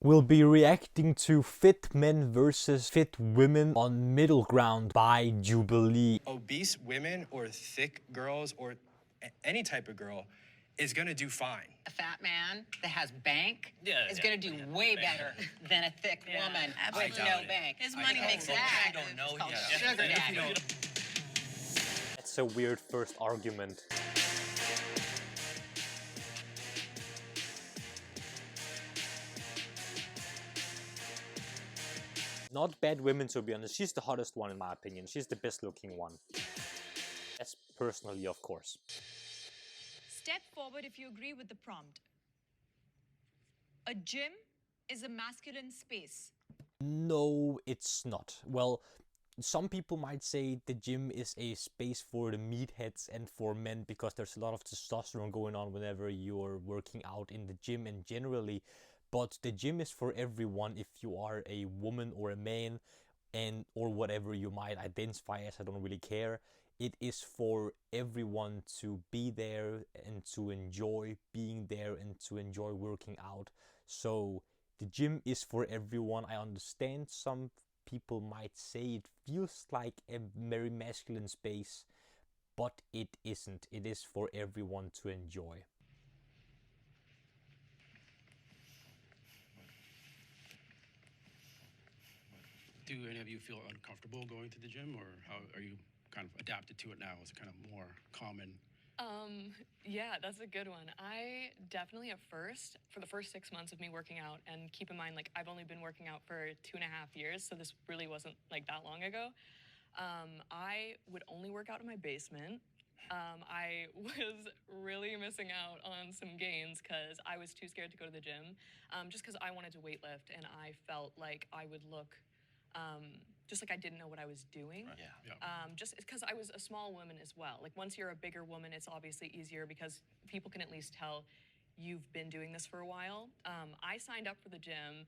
We'll be reacting to Fit Men versus Fit Women on Middle Ground by Jubilee. Obese women or thick girls or any type of girl is gonna do fine. A fat man that has bank is gonna do way better than a thick woman with no bank. His money makes it that. attractive. It's called sugar daddy. That's a weird first argument. Not bad women, to be honest. She's the hottest one in my opinion. She's the best looking one. That's personally, of course. Step forward if you agree with the prompt. A gym is a masculine space. No, it's not. Well, some people might say the gym is a space for the meatheads and for men because there's a lot of testosterone going on whenever you're working out in the gym and generally. But the gym is for everyone if you are a woman or a man and or whatever you might identify as. I don't really care. It is for everyone to be there and to enjoy being there and to enjoy working out. So the gym is for everyone. I understand some people might say it feels like a very masculine space, but it isn't. It is for everyone to enjoy. Do any of you feel uncomfortable going to the gym, or how are you kind of adapted to it now? Is it kind of more common? Yeah, that's a good one. I definitely for the first 6 months of me working out, and keep in mind, like, I've only been working out for 2.5 years, so this really wasn't like that long ago. I would only work out in my basement. I was really missing out on some gains because I was too scared to go to the gym, just because I wanted to weight lift and I felt like I would look just like I didn't know what I was doing. Right. Yeah. Just because I was a small woman as well. Like, once you're a bigger woman, it's obviously easier because people can at least tell you've been doing this for a while. I signed up for the gym,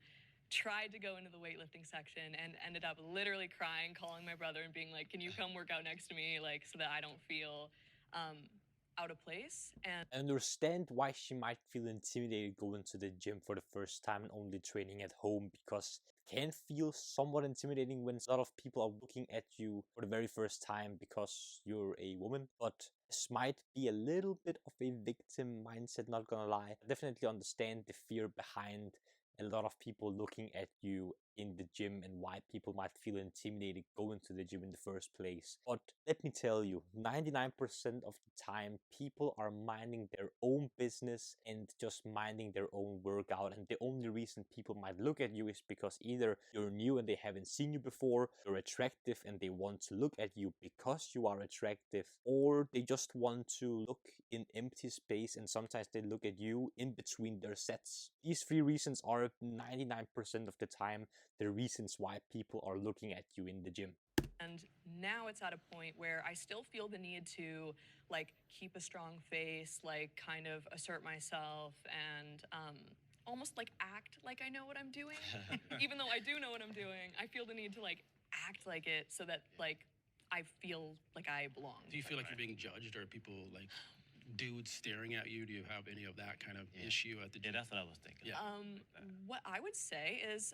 tried to go into the weightlifting section, and ended up literally crying, calling my brother and being like, can you come work out next to me, like, so that I don't feel out of place. And I understand why she might feel intimidated going to the gym for the first time and only training at home, because it can feel somewhat intimidating when a lot of people are looking at you for the very first time because you're a woman. But this might be a little bit of a victim mindset, not gonna lie. I definitely understand the fear behind a lot of people looking at you in the gym and why people might feel intimidated going to the gym in the first place. But let me tell you, 99% of the time people are minding their own business and just minding their own workout, and the only reason people might look at you is because either you're new and they haven't seen you before, you're attractive and they want to look at you because you are attractive, or they just want to look in empty space and sometimes they look at you in between their sets. These three reasons are 99% of the time the reasons why people are looking at you in the gym. And now it's at a point where I still feel the need to, like, keep a strong face, like, kind of assert myself and almost like act like I know what I'm doing. Even though I do know what I'm doing, I feel the need to, like, act like it so that, like, I feel like I belong. Do you feel like you're being judged, or people like dudes staring at you? Do you have any of that kind of issue at the gym? Yeah, that's what I was thinking. Yeah. What I would say is,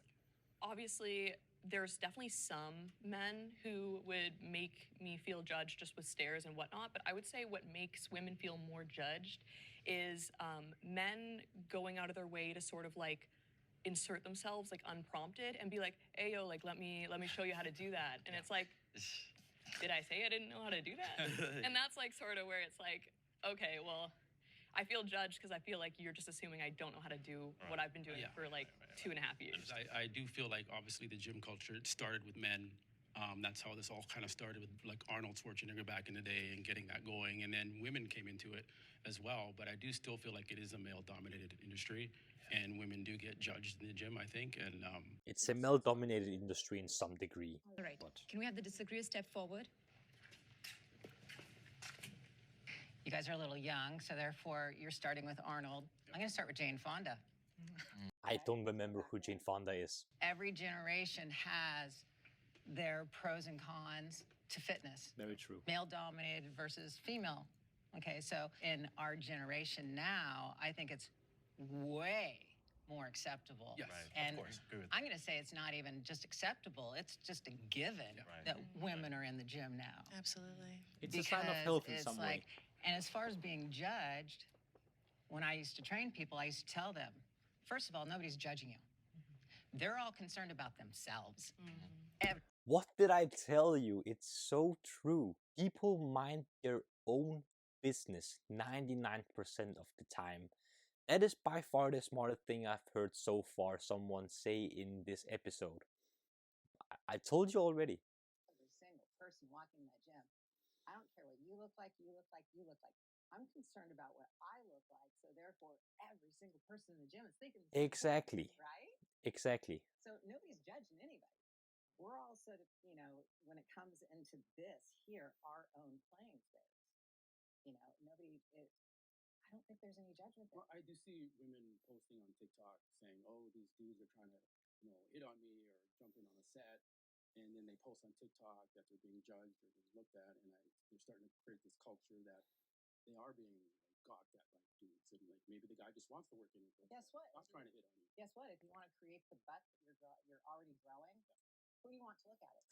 obviously, there's definitely some men who would make me feel judged just with stares and whatnot, but I would say what makes women feel more judged is men going out of their way to sort of, like, insert themselves, like, unprompted and be like, hey, yo, like, let me show you how to do that. And it's like, did I say I didn't know how to do that? And that's, like, sort of where it's like, okay, well, I feel judged because I feel like you're just assuming I don't know how to do what I've been doing for, like, 2.5 years. I do feel like, obviously, the gym culture, it started with men. That's how this all kind of started, with, like, Arnold Schwarzenegger back in the day and getting that going. And then women came into it as well. But I do still feel like it is a male-dominated industry. And women do get judged in the gym, I think. And it's a male-dominated industry in some degree. All right. Can we have the disagreeer step forward? You guys are a little young, so therefore you're starting with Arnold. I'm gonna start with Jane Fonda. I don't remember who Jane Fonda is. Every generation has their pros and cons to fitness. Very true. Male-dominated versus female. Okay, so in our generation now, I think it's way more acceptable. Yes, And of course. Agree with I'm going to say it's not even just acceptable. It's just a given that women are in the gym now. Absolutely. It's a sign of health in some way. And as far as being judged, when I used to train people, I used to tell them, first of all, nobody's judging you. They're all concerned about themselves. What did I tell you? It's so true. People mind their own business 99% of the time. That is by far the smartest thing I've heard so far someone say in this episode. I told you already. Every single person walking that gym, I don't care what you look like, you look like, you look like. I'm concerned about what I look like, so therefore every single person in the gym is thinking the same Exactly. thing, right? Exactly. So nobody's judging anybody. We're all sort of, when it comes into this here, our own playing space. I don't think there's any judgment there. Well, I do see women posting on TikTok saying, "Oh, these dudes are trying to, hit on me or jump in on a set," and then they post on TikTok that they're being judged or being looked at, and they're starting to create this culture that they are being gawked at by dudes, and maybe the guy just wants to work in it. Guess what? Not trying to hit on you. Guess what? If you want to create the butt that you're already growing, who do you want to look at it?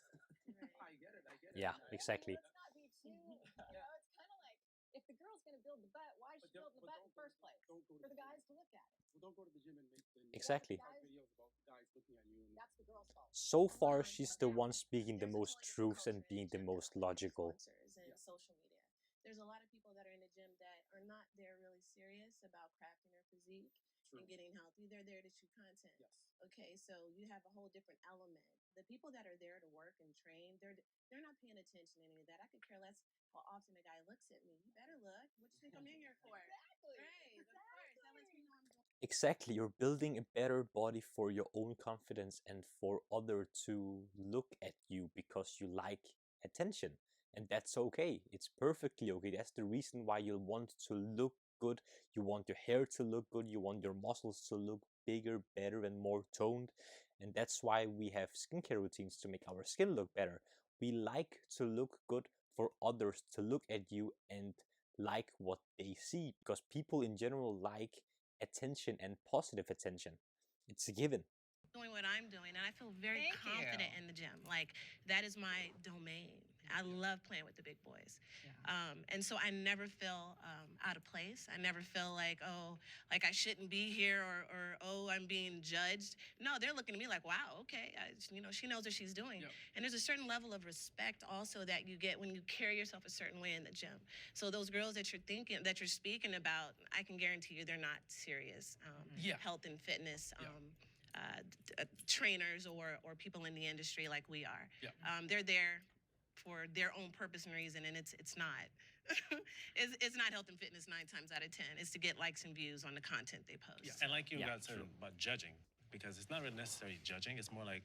I get it. Yeah, exactly. Let's not be too. It's kind of like if the girl's going to build the butt, why is she building the butt in the first place? For the guys to look at it. Well, don't go to the gym and make Exactly. videos about guys looking at you. And that's the girl's fault. So far, she's the one speaking the most truths and being the most logical. And social media. There's a lot of people that are in the gym that are not there really serious about crafting their physique and getting healthy. They're there to shoot content. Yes. Okay, so you have a whole different element. The people that are there to work and train, they're not paying attention to any of that. I could care less how often a guy looks at me. You better look. What you think I'm in here for? Exactly. Right. Of course. That lets me know I'm doing. Exactly, you're building a better body for your own confidence and for others to look at you because you like attention. And that's okay. It's perfectly okay. That's the reason why you want to look good. You want your hair to look good. You want your muscles to look bigger, better, and more toned. And that's why we have skincare routines to make our skin look better. We like to look good for others to look at you and like what they see, because people in general like attention and positive attention. It's a given. Doing what I'm doing, and I feel very confident in the gym. Like, that is my domain. I love playing with the big boys. And so I never feel out of place. I never feel like, like I shouldn't be here or I'm being judged. No, they're looking at me like, wow, okay, she knows what she's doing. Yep. And there's a certain level of respect also that you get when you carry yourself a certain way in the gym. So those girls that you're speaking about, I can guarantee you they're not serious health and fitness trainers or people in the industry like we are. Yeah. They're there for their own purpose and reason, and it's not it's not health and fitness 9 times out of 10. It's to get likes and views on the content they post. Yeah. And like you Yeah, guys said about judging, because it's not really necessarily judging. It's more like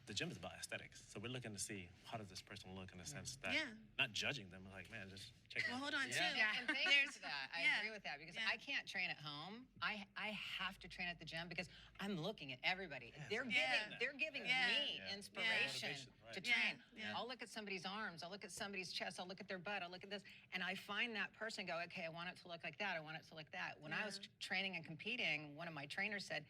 the gym is about aesthetics. So we're looking to see how does this person look in the sense that not judging them. Like, man, just check it Well, out. hold on, too. Yeah, and thank you for that. I Yeah. agree with that because Yeah. I can't train at home. I have to train at the gym because I'm looking at everybody. They're giving me inspiration Motivation, right. to train. Yeah. I'll look at somebody's arms. I'll look at somebody's chest. I'll look at their butt. I'll look at this, and I find that person. Go, okay, I want it to look like that. I want it to look that. When I was training and competing, one of my trainers said,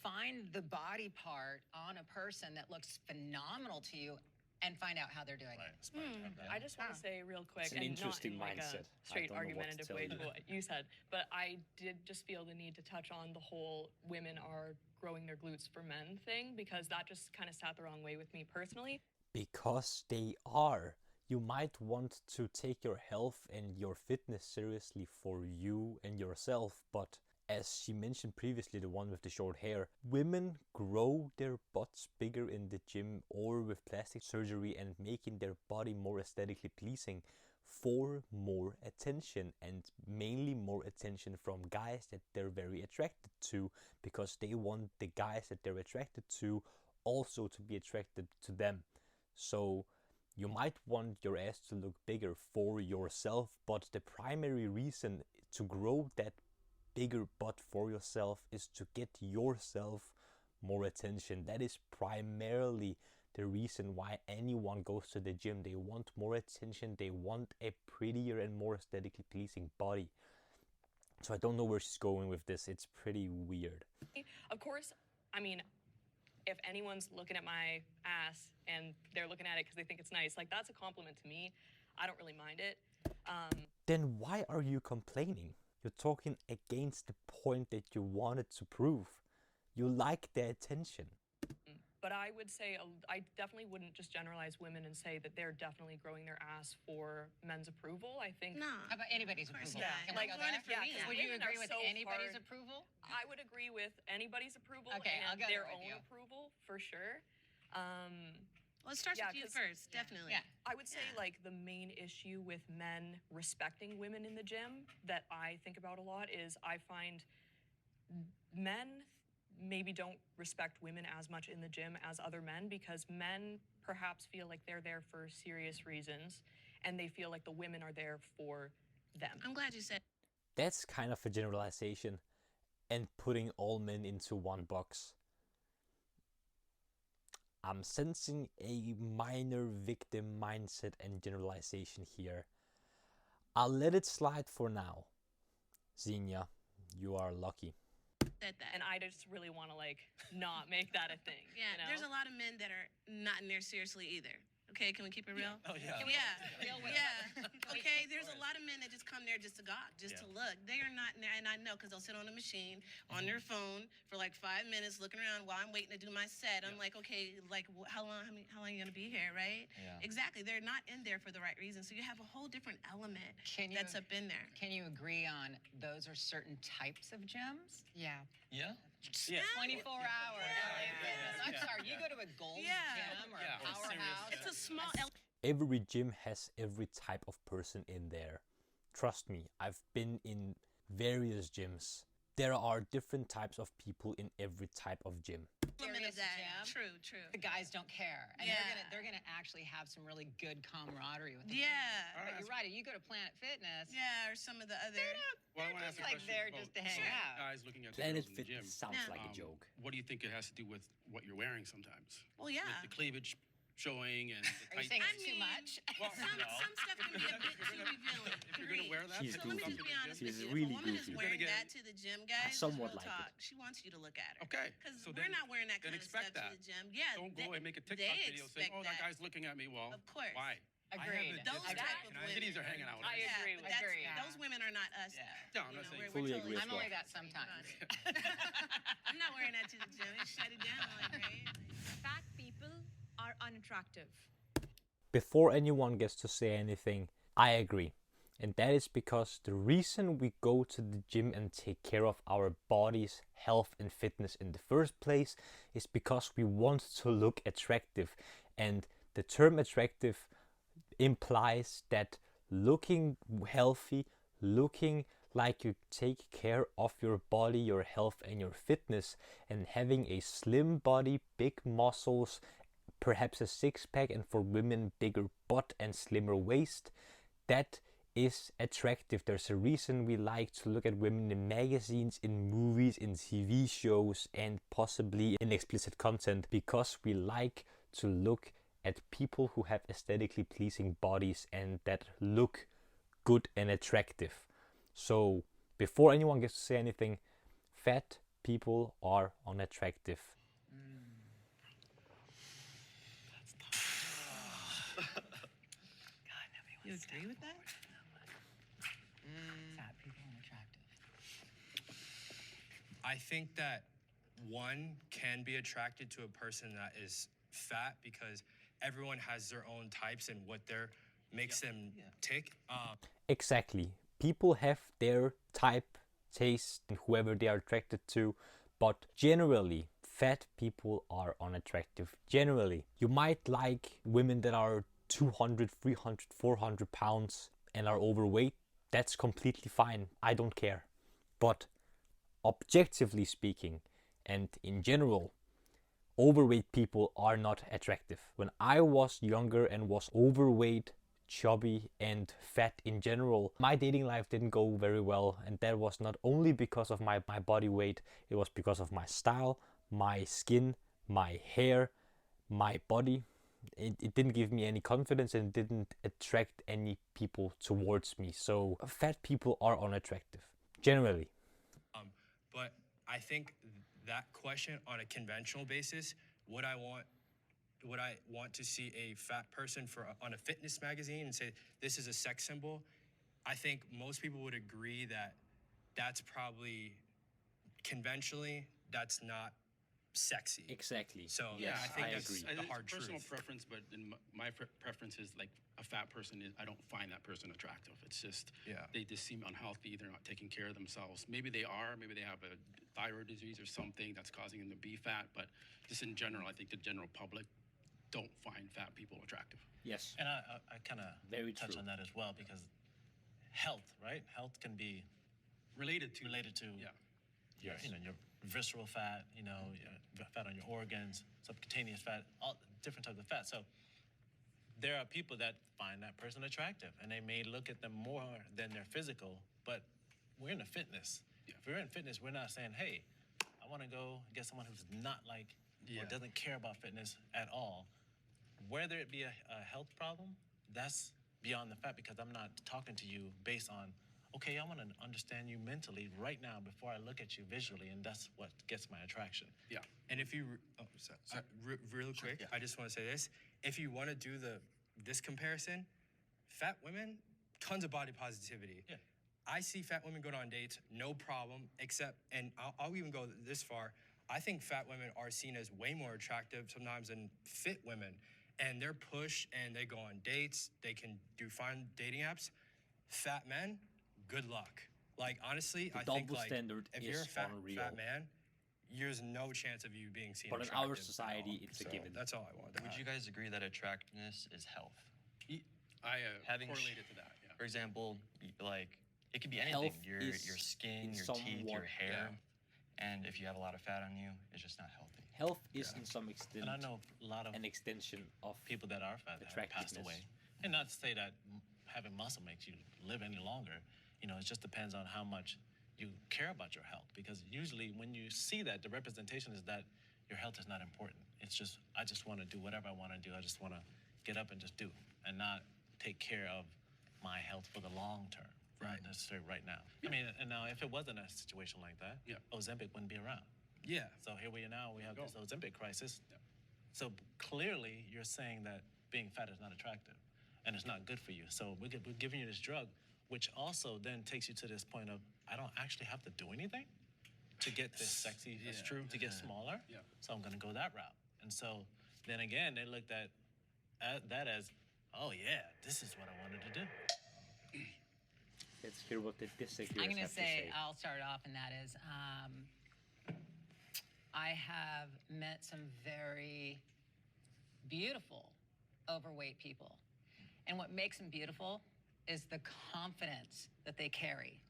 find the body part on a person that looks phenomenal to you and find out how they're doing it. I just want to say real quick, It's an and interesting not in like mindset. a straight I don't know what to argumentative tell way you. to what you said, but I did just feel the need to touch on the whole women are growing their glutes for men thing, because that just kind of sat the wrong way with me personally. Because they are. You might want to take your health and your fitness seriously for you and yourself, but as she mentioned previously, the one with the short hair, women grow their butts bigger in the gym or with plastic surgery and making their body more aesthetically pleasing for more attention, and mainly more attention from guys that they're very attracted to, because they want the guys that they're attracted to also to be attracted to them. So you might want your ass to look bigger for yourself, but the primary reason to grow that bigger butt for yourself is to get yourself more attention. That is primarily the reason why anyone goes to the gym. They want more attention. They want a prettier and more aesthetically pleasing body. So I don't know where she's going with this. It's pretty weird. Of course, I mean, if anyone's looking at my ass and they're looking at it because they think it's nice, like that's a compliment to me. I don't really mind it. Then why are you complaining? You're talking against the point that you wanted to prove. You like the attention. But I would say, I definitely wouldn't just generalize women and say that they're definitely growing their ass for men's approval. I think. No. How about anybody's approval? Yeah. Can Like, we go learn there? it from me. 'cause Would you women agree are with so anybody's hard. approval? I would agree with anybody's approval Okay, I'll and go there their with own you. approval for sure. Well, it starts Yeah, with you 'cause- first, definitely. Yeah. I would say like the main issue with men respecting women in the gym that I think about a lot is I find men maybe don't respect women as much in the gym as other men because men perhaps feel like they're there for serious reasons and they feel like the women are there for them. I'm glad you said. That's kind of a generalization and putting all men into one box. I'm sensing a minor victim mindset and generalization here. I'll let it slide for now. Xenia, you are lucky. Said that. And I just really want to like not make that a thing. Yeah, you know? there's a lot of men that are not in there seriously either. Okay, can we keep it real? Oh, yeah. Yeah, yeah. Okay, there's a lot of men that just come there just to gawk, just to look. They are not in there, and I know because they'll sit on a machine on their phone for like 5 minutes looking around while I'm waiting to do my set. I'm like, okay, like how long are you gonna be here, right? Yeah. Exactly. They're not in there for the right reason. So you have a whole different element that's up in there. Can you agree on those are certain types of gyms? Yeah. Yeah. 24 hours. I'm sorry, you go to a Gold's Gym or a Powerhouse. It's a small Every gym has every type of person in there. Trust me, I've been in various gyms. There are different types of people in every type of gym. element of that. Gym, True. the guys don't care, and Yeah. they're gonna actually have some really good camaraderie with them. Yeah. But you're right. You go to Planet Fitness. Yeah, or some of the other. Well, I want to just ask a like question there about just to hang both out. guys looking at the Planet girls in the gym. Fitness sounds Yeah. like a joke. What do you think it has to do with what you're wearing sometimes? Well, yeah. With the cleavage showing and the Are you tight. saying I it's too mean, much? Well, Some no. stuff can be a bit too revealing. If you're gonna wear that, She's So let me goofy. just be honest She's with you. really If a woman goofy. is wearing You're gonna that to the gym, guys, somewhat real like it. talk, she wants you to look at her. Okay. Because so we're then- not wearing that then kind of expect stuff that. to the gym. Yeah. Don't go and make a TikTok they video saying, expect "Oh, that that. guy's looking at me." Well, Of course. why? Agreed. Those Agreed. type of women. Titties are hanging out. I Yeah, agree but with that's, Agreed. those women are not us. Yeah. No, I'm not saying- we're Fully totally agree as I'm well. only that sometimes. I'm not wearing that to the gym. Shut it down, like, right? Fat people are unattractive. Before anyone gets to say anything, I agree. And that is because the reason we go to the gym and take care of our body's health and fitness in the first place is because we want to look attractive. And the term attractive implies that looking healthy, looking like you take care of your body, your health and your fitness, and having a slim body, big muscles, perhaps a six-pack, and for women bigger butt and slimmer waist, that is attractive. There's a reason we like to look at women in magazines, in movies, in TV shows, and possibly in explicit content, because we like to look at people who have aesthetically pleasing bodies and that look good and attractive. So before anyone gets to say anything, fat people are unattractive. You agree with that? Fat people unattractive. I think that one can be attracted to a person that is fat because everyone has their own types and what their makes them tick. Exactly. People have their type, taste, and whoever they are attracted to, but generally, fat people are unattractive. Generally, you might like women that are 200, 300, 400 pounds and are overweight. That's completely fine. I don't care. But objectively speaking, and in general, overweight people are not attractive. When I was younger and was overweight, chubby and fat in general, my dating life didn't go very well, and that was not only because of my body weight, it was because of my style, my skin, my hair, my body. It didn't give me any confidence and didn't attract any people towards me. So fat people are unattractive. Generally. But I think that question on a conventional basis, would I want to see a fat person on a fitness magazine and say this is a sex symbol? I think most people would agree that that's probably conventionally that's not sexy. Exactly. So yes, I think that's agree. the It's hard personal truth. preference, but in my preference is like a fat person is I don't find that person attractive. It's just they just seem unhealthy. They're not taking care of themselves. Maybe they are. Maybe they have a thyroid disease or something that's causing them to be fat. But just in general, I think the general public don't find fat people attractive. Yes. And I kind of touch true. on that as well because health, right? Health can be Related to your, your visceral fat, your fat on your organs, subcutaneous fat, all different types of fat. So there are people that find that person attractive, and they may look at them more than their physical. But we're in a fitness. If we're in fitness, we're not saying, "Hey, I want to go get someone who's not like or doesn't care about fitness at all." Whether it be a health problem, that's beyond the fact because I'm not talking to you based on, okay, I want to understand you mentally right now before I look at you visually, and that's what gets my attraction. Yeah. And if you, real quick, I just want to say this. If you want to do this comparison, fat women, tons of body positivity. Yeah. I see fat women go on dates, no problem, except, and I'll even go this far, I think fat women are seen as way more attractive sometimes than fit women. And they're pushed and they go on dates, they can do fine dating apps. Fat men, good luck. Like, honestly, The I think double like, standard if is you're a fat man, there's no chance of you being seen But in attractive our at all. society, it's a So given. That's all I wanted to Would add. you guys agree that attractiveness is health? I Having correlated to that. Yeah. For example, like it could be Health anything. Your is skin, in your teeth, your hair. And if you have a lot of fat on you, it's just not healthy. Health is in some extent And I know a lot of an extension of people that are fat that have passed attractiveness. away. And not to say that having muscle makes you live any longer. It just depends on how much you care about your health. Because usually when you see that, the representation is that your health is not important. It's just, I just want to do whatever I want to do. I just want to get up and just do and not take care of my health for the long term. Not necessarily right now. I mean, and now if it wasn't a situation like that, Ozempic wouldn't be around. Yeah. So here we are now, we have this Ozempic crisis. So clearly you're saying that being fat is not attractive and it's not good for you. So we're giving you this drug, which also then takes you to this point of, I don't actually have to do anything to get this sexy, That's true, to get smaller. Yeah. So I'm gonna go that route. And so then again, they looked at that as, oh yeah, this is what I wanted to do. Let's hear what the disagreeers I'm going to have to say. I'll start off, and that is, I have met some very beautiful overweight people. And what makes them beautiful is the confidence that they carry.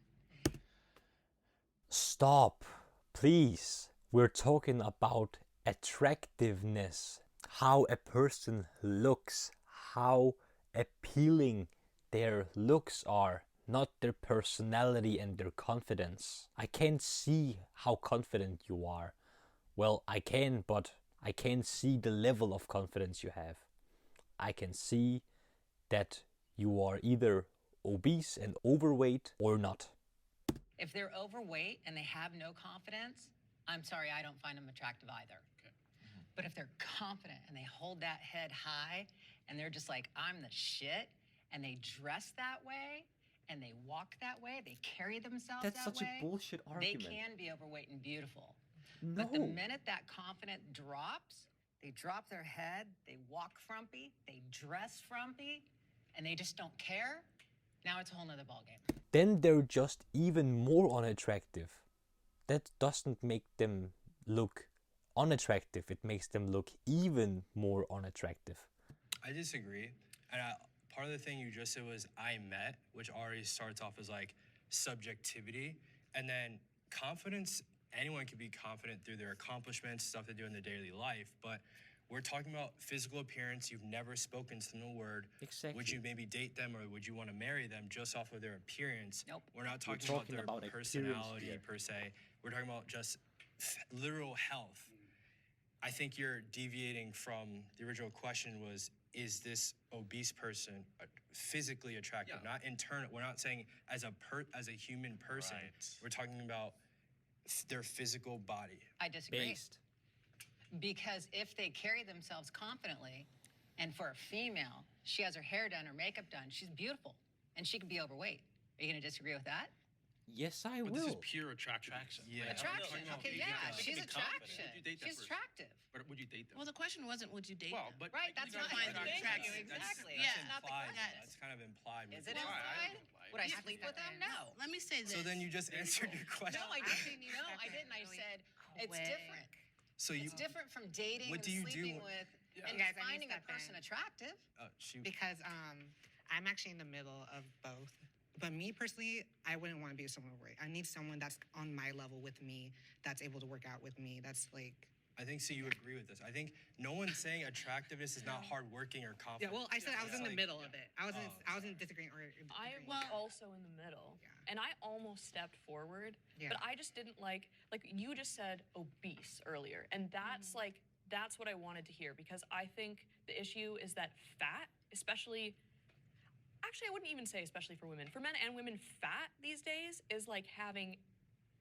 Stop, please. We're talking about attractiveness, how a person looks, how appealing their looks are, not their personality and their confidence. I can't see how confident you are. Well, I can, but I can't see the level of confidence you have. I can see that you are either obese and overweight or not. If they're overweight and they have no confidence, I'm sorry, I don't find them attractive either. Okay. But if they're confident and they hold that head high and they're just like, I'm the shit, and they dress that way and they walk that way, they carry themselves That's that such way, a bullshit argument. they can be overweight and beautiful. No. But the minute that confidence drops, they drop their head, they walk frumpy, they dress frumpy, and they just don't care, now it's a whole nother ballgame. Then they're just even more unattractive. That doesn't make them look unattractive. It makes them look even more unattractive. I disagree. And part of the thing you just said was I met, which already starts off as like subjectivity. And then confidence, anyone can be confident through their accomplishments, stuff they do in their daily life. But we're talking about physical appearance. You've never spoken to them a word. Exactly. Would you maybe date them or would you want to marry them just off of their appearance? Nope. We're not We're talking, talking about about their appearance personality here. per se. We're talking about just literal health. I think you're deviating from the original question was, is this obese person physically attractive? Not internal. We're not saying as a human person. Right. We're talking about their physical body. I disagree. Based. Because if they carry themselves confidently, and for a female, she has her hair done, her makeup done, she's beautiful, and she can be overweight. Are you going to disagree with that? Yes, I But will. this is pure attraction. Yeah. Attraction. No, Okay, you yeah, date them. she's You can be confident. attraction. Would you date that She's person? attractive. But would you date them? Well, the question wasn't would you date Well, them? but Right, that's you not define that's attraction. exactly. Yeah. That's not the Implied. question. That's kind of implied. Is with it the- implied? Would I Yeah. sleep with them? No. Let me say this. So then you just answered your question. No, I didn't. No, I didn't. I said it's different. So you. It's different from dating What and do you do sleeping when- with Yeah. and You guys, I need to finding a step person in. attractive. Shoot. Because I'm actually in the middle of both. But me personally, I wouldn't want to be with someone overweight. I need someone that's on my level with me, that's able to work out with me. That's like. I think so. You agree with this? I think no one's saying attractiveness is not hardworking or Yeah. confident. Well, I said I was It's in the like- middle of it. I wasn't. Oh. I wasn't disagreeing or. I agreeing. was also in the middle, Yeah. and I almost stepped forward, Yeah. but I just didn't like you just said obese earlier, and that's that's what I wanted to hear, because I think the issue is that fat, especially, actually I wouldn't even say especially for women, for men and women, fat these days is like having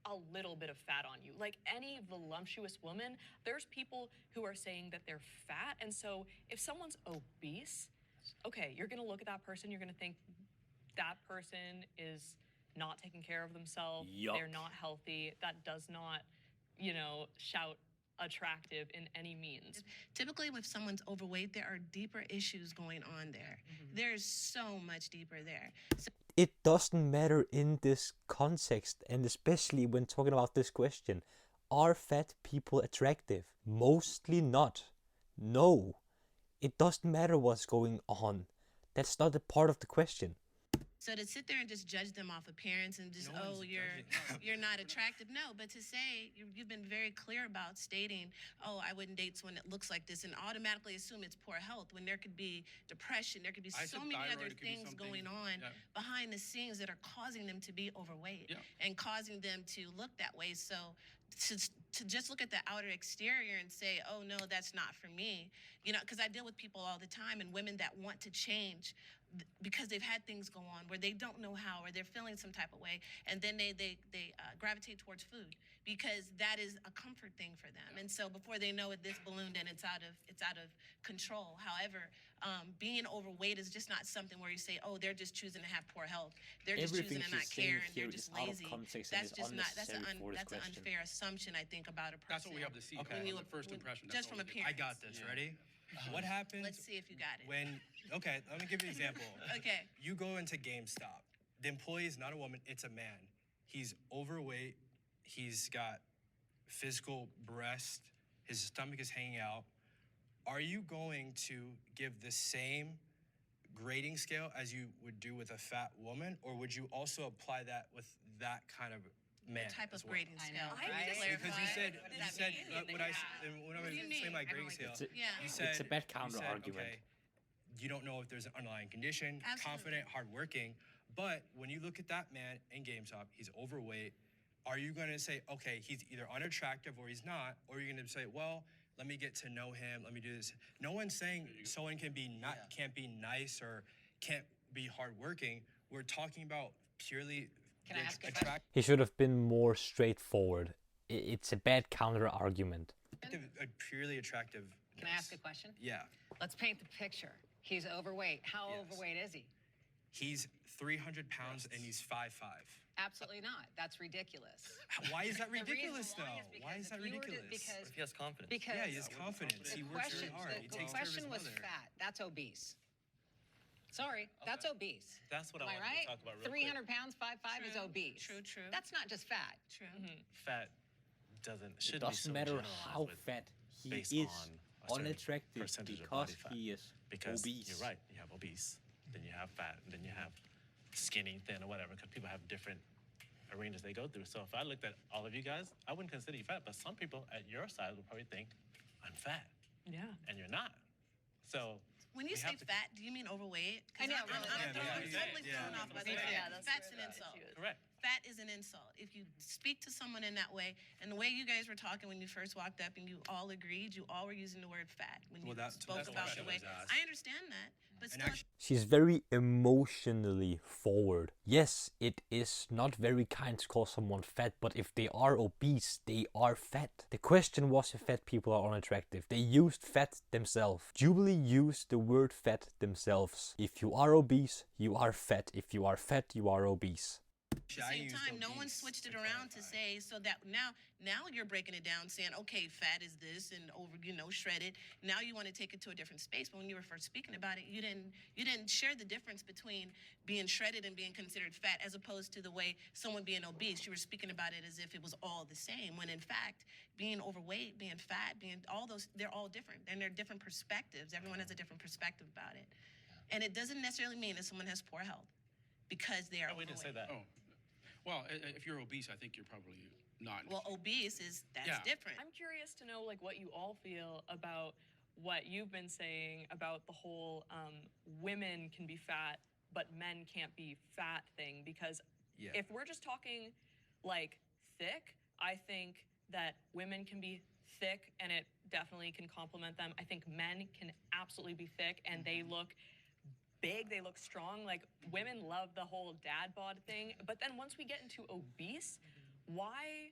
a little bit of fat on you. Like any voluptuous woman, there's people who are saying that they're fat, and so if someone's obese, okay, you're gonna look at that person, you're gonna think that person is not taking care of themselves, they're Yuck. not healthy, that does not, shout attractive in any means. Typically, if someone's overweight, there are deeper issues going on there. There's so much deeper there. So It doesn't matter in this context, and especially when talking about this question. Are fat people attractive? Mostly not. No. It doesn't matter what's going on. That's not a part of the question. So to sit there and just judge them off appearance and just, No one's you're not attractive. No, but to say, you've been very clear about stating, oh, I wouldn't date someone that looks like this, and automatically assume it's poor health when there could be depression, there could be I so said many thyroid, other it could be things something- going on yeah. behind the scenes that are causing them to be overweight and causing them to look that way. So to just look at the outer exterior and say, oh, no, that's not for me, because I deal with people all the time and women that want to change because they've had things go on where they don't know how, or they're feeling some type of way, and then they gravitate towards food because that is a comfort thing for them. And so before they know it, this ballooned and it's out of control. However, being overweight is just not something where you say, oh, they're just choosing to have poor health, they're just Everything choosing to not she's saying care, and here they're is just out of lazy. context and That's is just not that's unnecessary for this an question. unfair assumption, I think, about a person. That's what we have to see. When Okay. you The first impression. just from appearance. I got this. Ready? What happens Let's see if you got it. when? Okay, let me give you an example. Okay. You go into GameStop. The employee is not a woman, it's a man. He's overweight. He's got physical breast. His stomach is hanging out. Are you going to give the same grading scale as you would do with a fat woman, or would you also apply that with that kind of man? What type as of well? grading I scale? know, Can you right? clarify? Because you said What does that mean? when I What do you explained my mean? grading scale, It's a- Yeah. you said It's a bad you counter said, argument. okay, you don't know if there's an underlying condition, Absolutely. confident, hardworking. But when you look at that man in GameStop, he's overweight. Are you going to say, okay, he's either unattractive or he's not, or are you going to say, well, let me get to know him, let me do this? No one's saying someone can't be nice or can't be hardworking. We're talking about purely Can I ask a attractive, He should have been more straightforward. It's a bad counter argument. purely attractive. Can I ask a question? Yeah. Let's paint the picture. He's overweight. How Yes. overweight is he? He's 300 pounds and he's 5'5". Absolutely not. That's ridiculous. Why is that The reason ridiculous why though? is Why because is that if you were to- ridiculous? because- What if he has confidence? Because Yeah, he has confidence. the He works question, really hard. the He takes care of his question was mother. fat. That's obese. Sorry, that's obese. That's what Am I I wanted right? to talk about real 300 pounds, 5'5" is True, obese. true. That's not just fat. True. quick. Fat It shouldn't be so doesn't matter generalized how with fat he based is on a certain unattractive percentage of because body fat. he is Because obese. you're right, you have obese, then you have fat, and then you have skinny, thin, or whatever, because people have different arenas they go through. So if I looked at all of you guys, I wouldn't consider you fat, but some people at your side would probably think, I'm fat, Yeah. and you're not. So When you we say have to- fat, do you mean overweight? 'Cause I know, I'm really. totally Yeah, thrown off by Me that. too. Yeah, that's Fat's an what insult. correct. fat is an insult. If you speak to someone in that way, and the way you guys were talking when you first walked up and you all agreed, you all were using the word fat when you spoke about the way. I understand that, but still. She's very emotionally forward. Yes, it is not very kind to call someone fat, but if they are obese, they are fat. The question was if fat people are unattractive. They used fat themselves. Jubilee used the word fat themselves. If you are obese, you are fat. If you are fat, you are obese. At the same time, no one switched it around to say, so that now you're breaking it down saying, okay, fat is this and over, shredded. Now you want to take it to a different space. But when you were first speaking about it, you didn't share the difference between being shredded and being considered fat as opposed to the way someone being obese. You were speaking about it as if it was all the same, when in fact, being overweight, being fat, being all those, they're all different. And they're different perspectives. Everyone has a different perspective about it. And it doesn't necessarily mean that someone has poor health because they are overweight. We didn't say that. Oh. Well, if you're obese, I think you're probably not. Well, obese that's different. I'm curious to know like what you all feel about what you've been saying about the whole women can be fat, but men can't be fat thing. Because if we're just talking like thick, I think that women can be thick and it definitely can complement them. I think men can absolutely be thick and they look big, they look strong. Like women love the whole dad bod thing, but then once we get into obese, why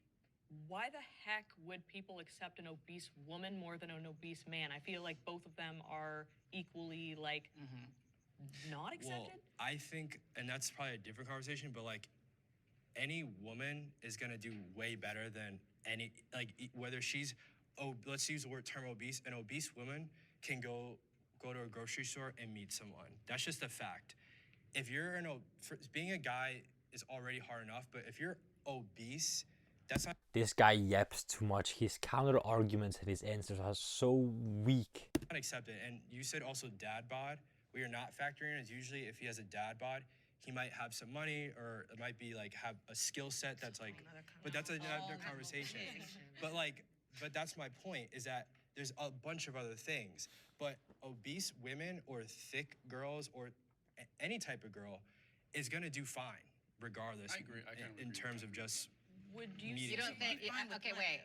the heck would people accept an obese woman more than an obese man? I feel like both of them are equally like not accepted. Well, I think, and that's probably a different conversation, but like any woman is gonna do way better than any, like whether she's, let's use the word term obese, an obese woman can go to a grocery store and meet someone. That's just a fact. If you're being a guy is already hard enough, but if you're obese, that's not. This guy yaps too much. His counter arguments and his answers are so weak. Not accepted. And you said also dad bod. What you're not factoring in is usually if he has a dad bod, he might have some money or it might be like have a skill set that's like, but that's another conversation. But that's my point is that there's a bunch of other things. But obese women or thick girls or any type of girl is gonna do fine regardless. I agree. In terms of just. Would you? You don't think? Okay, wait.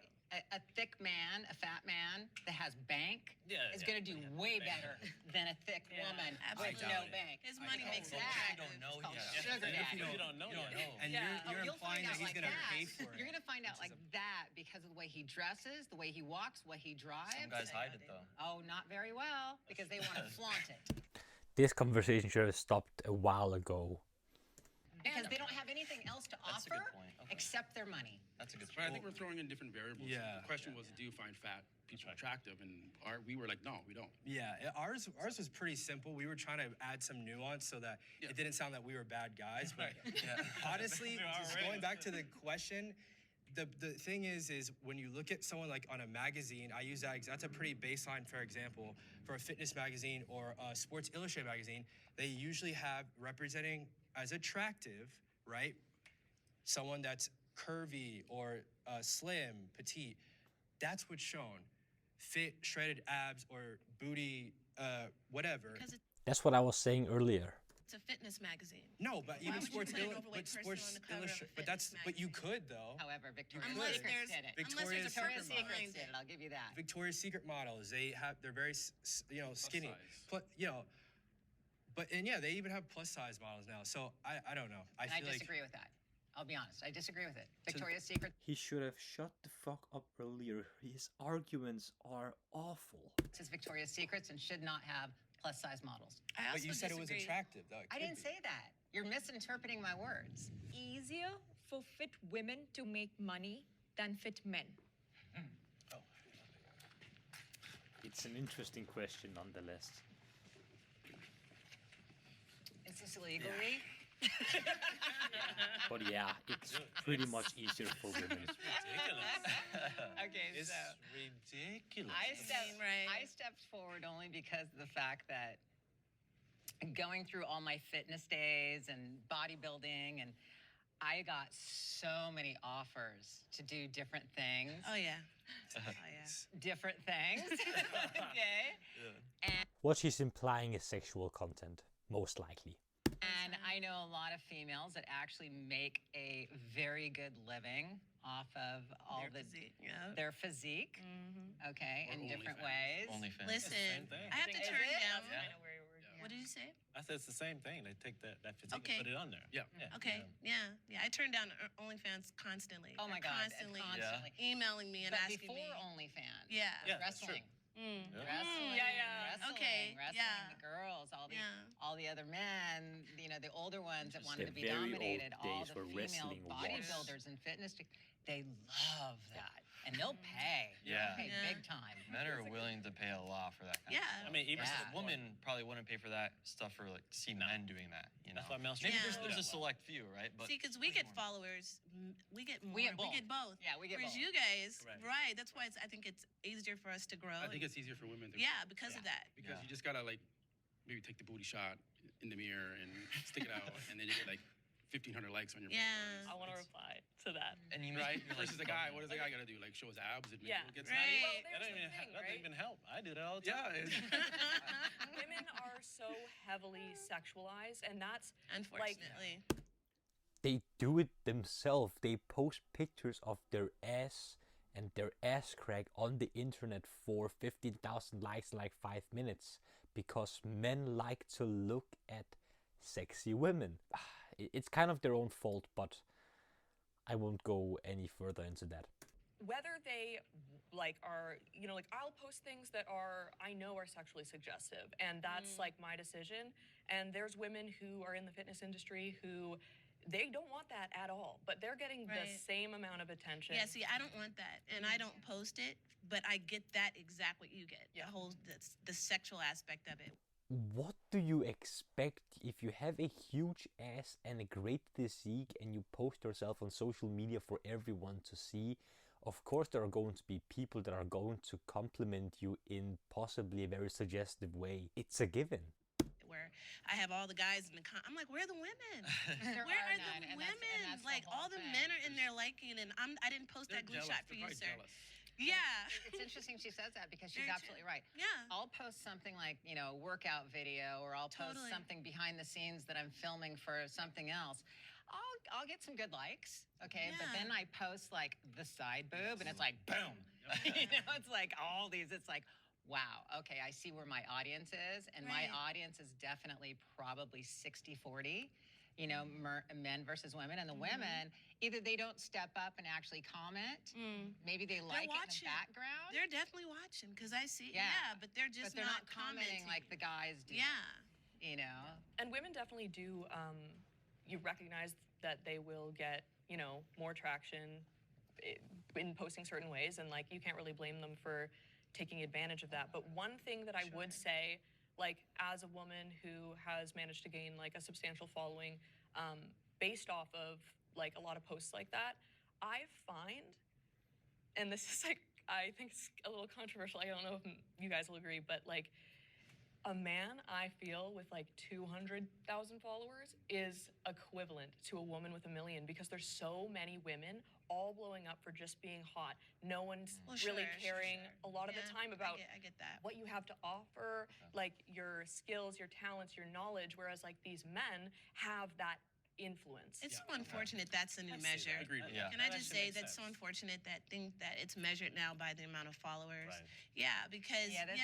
A thick man, a fat man that has bank is going to do way better than a thick woman with no bank. His money makes it attractive. You don't know It's called yet. sugar daddy. You don't know yet. And you're implying that he's gonna pay for it. You're going to find out like that because of the way he dresses, the way he walks, what he drives. Some guys hide it though. Oh, not very well because they want to flaunt it. This conversation should have stopped a while ago. Because they don't have anything else to offer except their money. That's a good But I point. think we're throwing in different variables. Yeah. The question was, do you find fat people attractive? And we were like, no, we don't. Yeah, ours was pretty simple. We were trying to add some nuance so that it didn't sound that we were bad guys. But honestly, just going back to the question, the thing is when you look at someone like on a magazine, I use that, that's a pretty baseline, for example, for a fitness magazine or a Sports Illustrated magazine, they usually have representing as attractive, right? Someone that's curvy or slim, petite. That's what's shown. Fit, shredded abs or booty, whatever. That's what I was saying earlier. It's a fitness magazine. No, but even Sports Illustrated. But you could though. However, Victoria's Unless Secret there's- did it. Victoria's Victoria's Secret Secret models. did it. I'll give you that. Victoria's Secret models, they're very skinny. size. They even have plus size models now. So I don't know. I feel like disagree with that. I'll be honest. I disagree with it. Victoria's Secret He should have shut the fuck up earlier. His arguments are awful. says Victoria's Secrets and should not have plus size models. I also But you said it was disagree. attractive though. I didn't say that. You're misinterpreting my words. Easier for fit women to make money than fit men. It's an interesting question nonetheless. Is this illegally? But yeah, it's pretty much easier for women. Okay, It's so ridiculous. I stepped forward only because of the fact that going through all my fitness days and bodybuilding, and I got so many offers to do different things. Oh yeah. Different things. Okay. What she's implying is sexual content, most likely. And I I know a lot of females that actually make a very good living off of all their physique, okay, in different ways. OnlyFans. Listen, I have to Is turn it? down. Kind of where we're What did you say? I said it's the same thing. They take that physique Okay. and put it on there. Yeah. Okay, yeah. I turn down OnlyFans constantly. Oh my They're God, constantly constantly. emailing me and But asking before me. OnlyFans, Yeah. Yeah, that's true. wrestling. Yeah. Wrestling, Yeah. wrestling, Okay, wrestling, yeah. the girls, Yeah. all the other men, the older ones that wanted The to be very old dominated, all days the where female wrestling was- bodybuilders and fitness, they love that, and they'll pay. Yeah. They'll pay Yeah. big time. Men are willing to pay a lot for that kind of Yeah. stuff. I mean, even Yeah. A woman probably wouldn't pay for that stuff for like to see men doing that. You know, That's why male maybe strippers there's do a that. select few, right? But See, because we get followers, we get more. We get both. both. Yeah, we get Whereas both. you guys, Correct. right? That's why I think it's easier for us to grow. I think it's easier for women to. yeah, because of that. Because Yeah. you just gotta like maybe take the booty shot in the mirror and stick it out, and then you get like 1,500 likes on your. Yeah. I want to reply to that. And you Right? you're like, Versus the guy, what does the guy gotta do? Like show his abs and Yeah. gets Right. Well, That there's doesn't the even, thing, that doesn't right? even help. I do that all the time. Yeah. Women are so heavily sexualized, and that's Unfortunately. They do it themselves. They post pictures of their ass and their ass crack on the internet for 15,000 likes in like 5 minutes because men like to look at sexy women. It's kind of their own fault, but I won't go any further into that. whether they are, like I'll post things that I know are sexually suggestive, and that's like my decision. And there's women who are in the fitness industry who they don't want that at all, but they're getting the Right. same amount of attention. Yeah, see, I don't want that, and I don't post it, but I get that exact what you get. Yeah. The whole the sexual aspect of it. What do you expect if you have a huge ass and a great physique and you post yourself on social media for everyone to see? Of course, there are going to be people that are going to compliment you in possibly a very suggestive way. It's a given. Where I have all the guys in the I'm like, where are the women? There Where are are none, the and women? that's the like whole all the thing. men are in there liking, and I didn't post They're that glue jealous. shot for They're you, probably sir. jealous. Yeah. It's interesting she says that because she's Very absolutely true. right. Yeah. I'll post something like, a workout video, or I'll post Totally. something behind the scenes that I'm filming for something else. I'll get some good likes, okay? But Yeah. then I post like the side boob and it's like boom. It's like all these, it's like, wow, okay, I see where my audience is. And my Right. audience is definitely probably 60-40. Men versus women. And the Mm-hmm. women, either they don't step up and actually comment, maybe they like it in the watching. background. They're definitely watching because I see. Yeah. But they're just But they're not commenting commenting like the guys do. Yeah. And women definitely do. You recognize that they will get, more traction in posting certain ways, and like you can't really blame them for taking advantage of that. But one thing that I would say, like as a woman who has managed to gain like a substantial following, based off of like a lot of posts like that, I find, and this is like I think it's a little controversial. I don't know if you guys will agree, but like a man I feel with like 200,000 followers is equivalent to a woman with 1 million, because there's so many women all blowing up for just being hot. No one's really caring a lot of the time about I get that. what you have to offer, like your skills, your talents, your knowledge, whereas like these men have that influence. It's so unfortunate that's the new measure. Agreed. Yeah. Can I That just actually say makes that's so sense. unfortunate that it's measured now by the amount of followers. Right. Yeah, because Yeah, that's-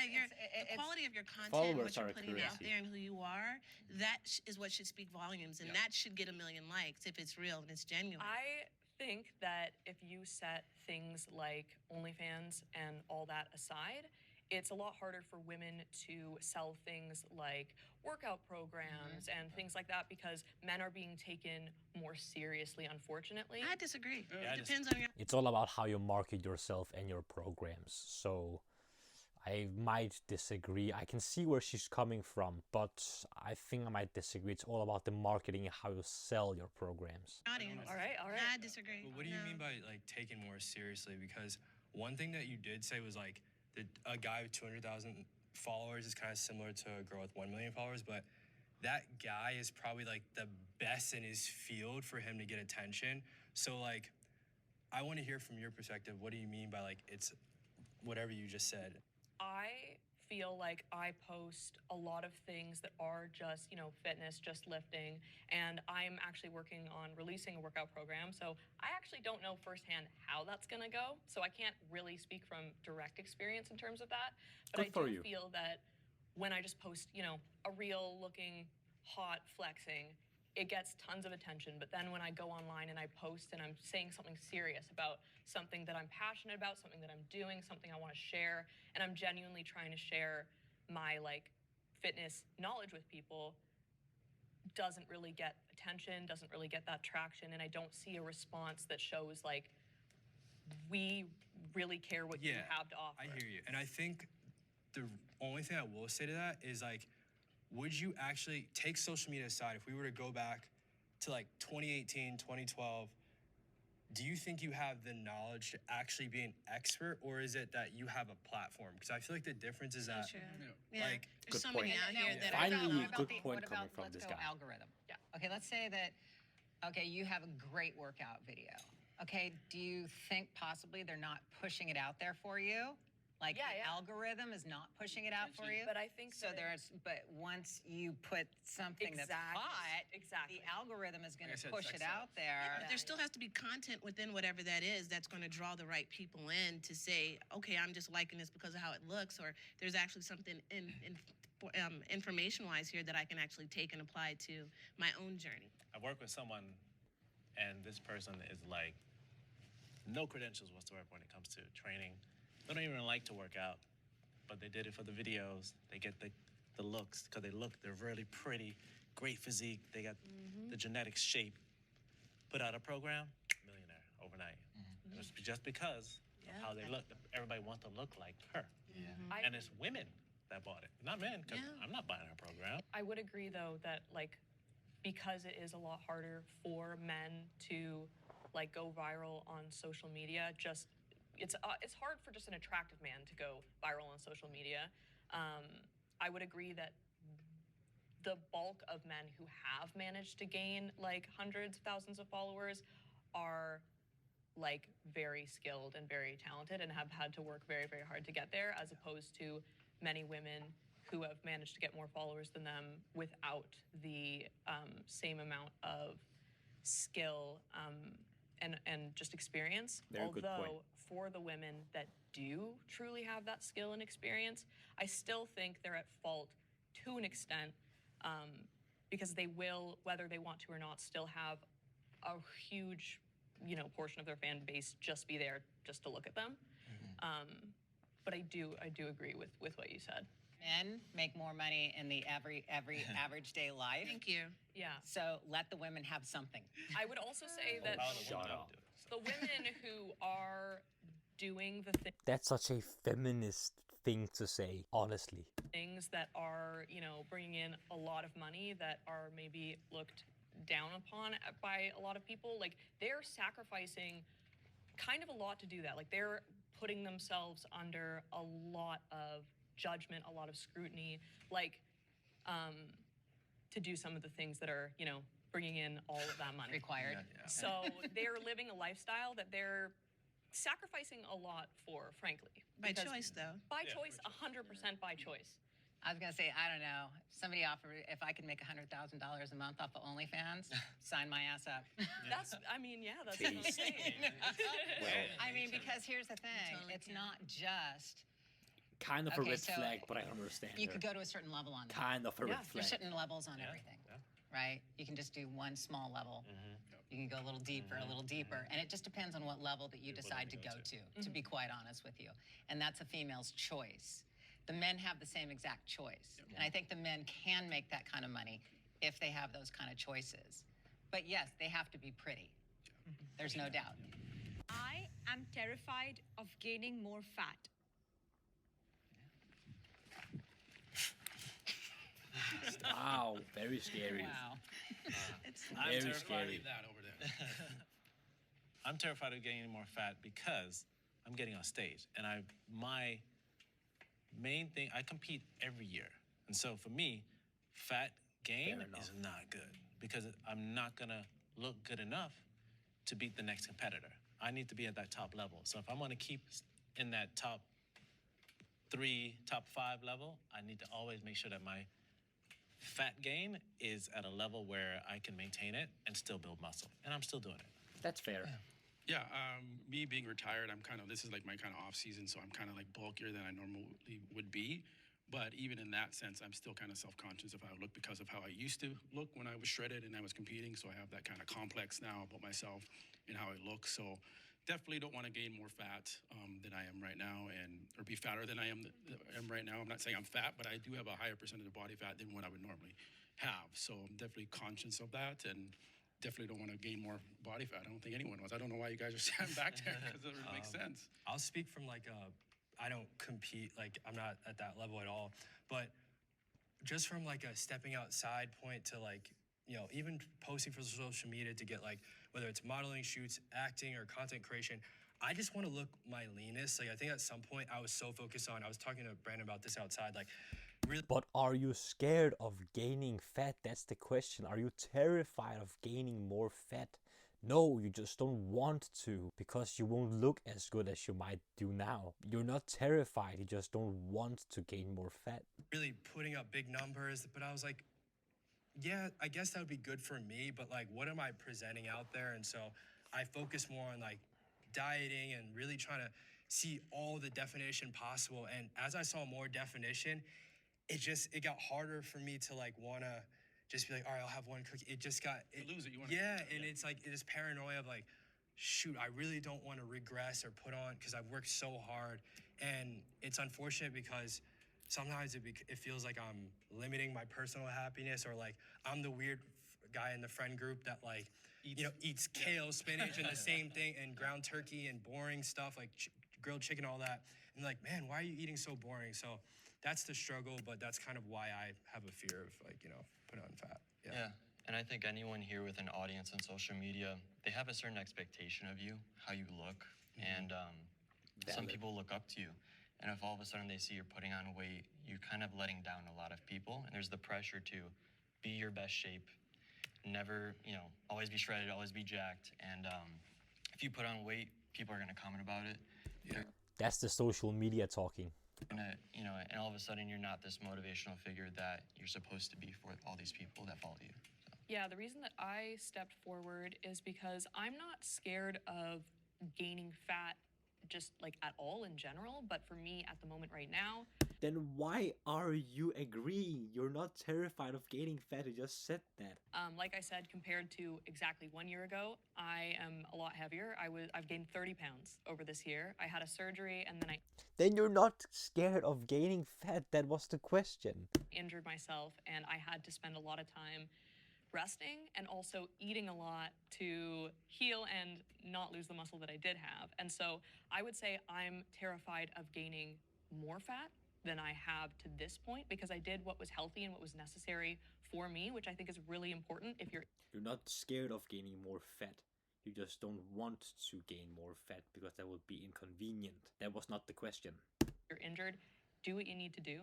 the quality of your content, Followers what you're are a putting out currency. there, and who you are, that is what should speak volumes, and that should get 1 million likes if it's real and it's genuine. I think that if you set things like OnlyFans and all that aside, it's a lot harder for women to sell things like workout programs and things like that, because men are being taken more seriously, unfortunately. I disagree. Yeah, I It depends on your. It's all about how you market yourself and your programs. So I might disagree. I can see where she's coming from, but I think I might disagree. It's all about the marketing and how you sell your programs. Audience. All right. I disagree. But what do you No. mean by like taken more seriously? Because one thing that you did say was like a guy with 200,000 followers is kind of similar to a girl with 1 million followers, but that guy is probably like the best in his field for him to get attention. So like, I want to hear from your perspective. What do you mean by like it's whatever you just said? I feel like I post a lot of things that are just, you know, fitness, just lifting, and I'm actually working on releasing a workout program. So I actually don't know firsthand how that's gonna go. So I can't really speak from direct experience in terms of that. But Good for I do you. feel that when I just post, you know, a reel looking hot flexing, it gets tons of attention. But then when I go online and I post and I'm saying something serious about something that I'm passionate about, something that I'm doing, something I want to share, and I'm genuinely trying to share my like fitness knowledge with people, doesn't really get attention, doesn't really get that traction, and I don't see a response that shows like we really care what you have to offer. I hear you. And I think the only thing I will say to that is like, would you actually take social media aside? If we were to go back to like 2018, 2012, do you think you have the knowledge to actually be an expert, or is it that you have a platform? Because I feel like the difference is that, like, There's so Good many point. out here that Finally, what about good the- point what coming about, from let's this go guy. algorithm. Yeah. Okay, let's say that, okay, you have a great workout video. Okay, do you think possibly they're not pushing it out there for you? Like the algorithm is not pushing it out for you? But I think so. But once you put something that's hot, the algorithm is going to push it out there. But there still has to be content within whatever that is that's going to draw the right people in to say, okay, I'm just liking this because of how it looks, or there's actually something information-wise here that I can actually take and apply to my own journey. I work with someone, and this person is like no credentials whatsoever when it comes to training. They don't even like to work out, but they did it for the videos. They get the looks because they're really pretty, great physique. They got the genetic shape. Put out a program, millionaire overnight. And it's just because of how they look. Everybody wants to look like her. And it's women that bought it, not men, because I'm not buying her program. I would agree though that like because it is a lot harder for men to like go viral on social media, just it's hard for just an attractive man to go viral on social media. I would agree that the bulk of men who have managed to gain like hundreds of thousands of followers are like very skilled and very talented and have had to work very, very hard to get there, as opposed to many women who have managed to get more followers than them without the same amount of skill and just experience. Very good point. Although for the women that do truly have that skill and experience, I still think they're at fault to an extent, because they will, whether they want to or not, still have a huge, you know, portion of their fan base just be there just to look at them. But I do agree with what you said. Men make more money in the every average day life. Thank you. Yeah. So let the women have something. I would also say that the women who are doing the That's such a feminist thing to say, honestly. things that are, you know, bringing in a lot of money that are maybe looked down upon by a lot of people, like they're sacrificing kind of a lot to do that. Like they're putting themselves under a lot of judgment, a lot of scrutiny, like to do some of the things that are, you know, bringing in all of that money. Required. So they're living a lifestyle that they're sacrificing a lot for, frankly. By Because choice, though. By choice, 100% by choice. I was gonna say, I don't know. If somebody offered, if I could make $100,000 a month off of OnlyFans, sign my ass up. That's, I mean, yeah, that's what I'm Please. saying. I mean, because here's the thing: it's not just. Kind of a Okay, red so flag, but I understand. You her. could go to a certain level on that. Kind of a red There's flag. certain levels on everything, right? You can just do one small level. You can go a little deeper, a little deeper, and it just depends on what level that you decide to go to be quite honest with you. And that's a female's choice. The men have the same exact choice. And I think the men can make that kind of money if they have those kind of choices. But yes, they have to be pretty. There's no doubt. I am terrified of gaining more fat. Wow, very scary. Wow. I'm Very terrified scary. of that over there. I'm terrified of getting more fat because I'm getting on stage, and my main thing, I compete every year, and so for me, fat gain is not good because I'm not gonna look good enough to beat the next competitor. I need to be at that top level. So if I want to keep in that top 3, top 5 level, I need to always make sure that my fat gain is at a level where I can maintain it and still build muscle. And I'm still doing it. That's fair. Yeah, me being retired, this is like my kind of off season, so I'm kind of like bulkier than I normally would be. But even in that sense, I'm still kind of self-conscious of how I look because of how I used to look when I was shredded and I was competing. So I have that kind of complex now about myself and how I look. So definitely don't want to gain more fat than I am right now, or be fatter than I am right now. I'm not saying I'm fat, but I do have a higher percentage of body fat than what I would normally have. So I'm definitely conscious of that, and definitely don't want to gain more body fat. I don't think anyone was. I don't know why you guys are standing back there, because it really makes sense. I'll speak from I don't compete, I'm not at that level at all, but just from a stepping outside point to even posting for social media to get whether it's modeling shoots, acting, or content creation, I just want to look my leanest. I think at some point I was so focused on, I was talking to Brandon about this outside, really. But are you scared of gaining fat? That's the question. Are you terrified of gaining more fat? No, you just don't want to, because you won't look as good as you might do now. You're not terrified, you just don't want to gain more fat. Really putting up big numbers, but I was like, yeah, I guess that would be good for me, but what am I presenting out there? And so I focus more on dieting and really trying to see all the definition possible. And as I saw more definition, it got harder for me to want to just be all right, I'll have one cookie. It just got, You lose it, you want yeah, and it's it is paranoia of shoot, I really don't want to regress or put on, because I've worked so hard. And it's unfortunate because sometimes it feels like I'm limiting my personal happiness, or I'm the weird guy in the friend group that eats kale, spinach, and the same thing, and ground turkey and boring stuff grilled chicken, all that. And man, why are you eating so boring? So that's the struggle, but that's kind of why I have a fear of putting on fat. Yeah. And I think anyone here with an audience on social media, they have a certain expectation of you, how you look, and some people look up to you. And if all of a sudden they see you're putting on weight, you're kind of letting down a lot of people. And there's the pressure to be your best shape, never, always be shredded, always be jacked. And if you put on weight, people are going to comment about it. Yeah. That's the social media talking. And all of a sudden you're not this motivational figure that you're supposed to be for all these people that follow you. So. Yeah, the reason that I stepped forward is because I'm not scared of gaining fat just at all in general, but for me at the moment right now. Then why are you agreeing? You're not terrified of gaining fat, you just said that. Like I said, compared to exactly 1 year ago, I am a lot heavier. I've gained 30 pounds over this year. I had a surgery, and then Then you're not scared of gaining fat. That was the question. injured myself, and I had to spend a lot of time resting and also eating a lot to heal and not lose the muscle that I did have. And so I would say I'm terrified of gaining more fat than I have to this point, because I did what was healthy and what was necessary for me, which I think is really important. If you're not scared of gaining more fat. You just don't want to gain more fat because that would be inconvenient. That was not the question. You're injured, do what you need to do.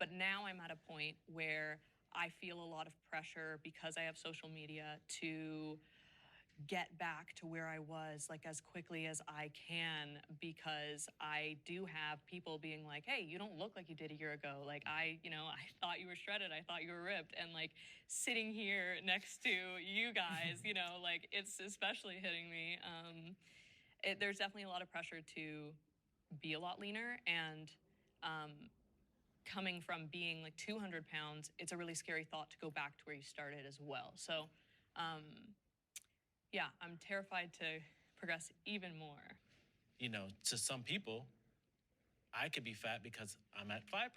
But now I'm at a point where I feel a lot of pressure because I have social media to get back to where I was as quickly as I can, because I do have people being like, hey, you don't look like you did a year ago. I thought you were shredded. I thought you were ripped. And sitting here next to you guys, it's especially hitting me. There's definitely a lot of pressure to be a lot leaner, and coming from being 200 pounds, it's a really scary thought to go back to where you started as well. So, yeah, I'm terrified to progress even more. To some people, I could be fat because I'm at 5%.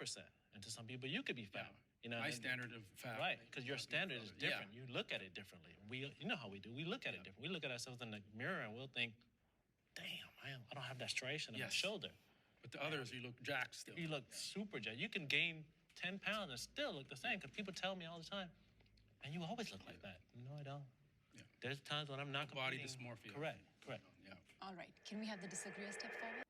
And to some people, you could be fat. My standard of fat. Right, because your standard is different. Yeah. You look at it differently. You know how we do. We look at it different. We look at ourselves in the mirror and we'll think, damn, man, I don't have that striation on my shoulder. But to others, you look jacked still. You look super jacked. You can gain 10 pounds and still look the same, because people tell me all the time, and you always look like that. No, I don't. Yeah. There's times when I'm not body competing. dysmorphia. Correct. Yeah. All right, can we have the disagree a step forward?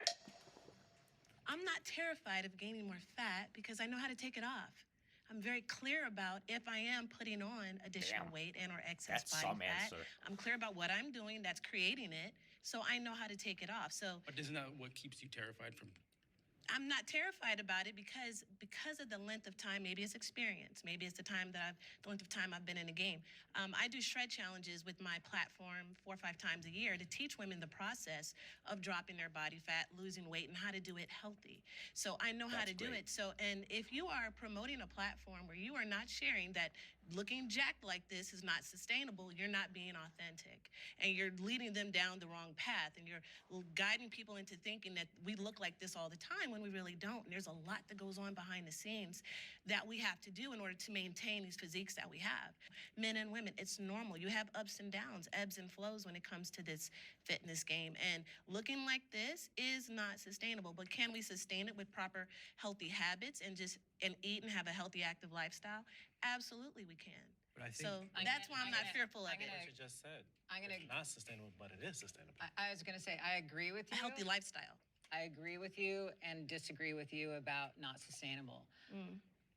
I'm not terrified of gaining more fat because I know how to take it off. I'm very clear about if I am putting on additional weight and or excess body fat. I'm clear about what I'm doing that's creating it, so I know how to take it off. So, but isn't that what keeps you terrified from I'm not terrified about it because of the length of time. Maybe it's experience. Maybe it's the length of time I've been in the game. I do shred challenges with my platform 4 or 5 times a year to teach women the process of dropping their body fat, losing weight, and how to do it healthy. So I know how to do it. So, and if you are promoting a platform where you are not sharing that looking jacked like this is not sustainable, you're not being authentic, and you're leading them down the wrong path, and you're guiding people into thinking that we look like this all the time when we really don't. And there's a lot that goes on behind the scenes that we have to do in order to maintain these physiques that we have. Men and women, it's normal. You have ups and downs, ebbs and flows when it comes to this fitness game. And looking like this is not sustainable. But can we sustain it with proper healthy habits and eat and have a healthy, active lifestyle? Absolutely we can. But I think So that's why I'm not fearful of it. What you just said. It's not sustainable, but it is sustainable. I was going to say, I agree with you. A healthy lifestyle. I agree with you and disagree with you about not sustainable.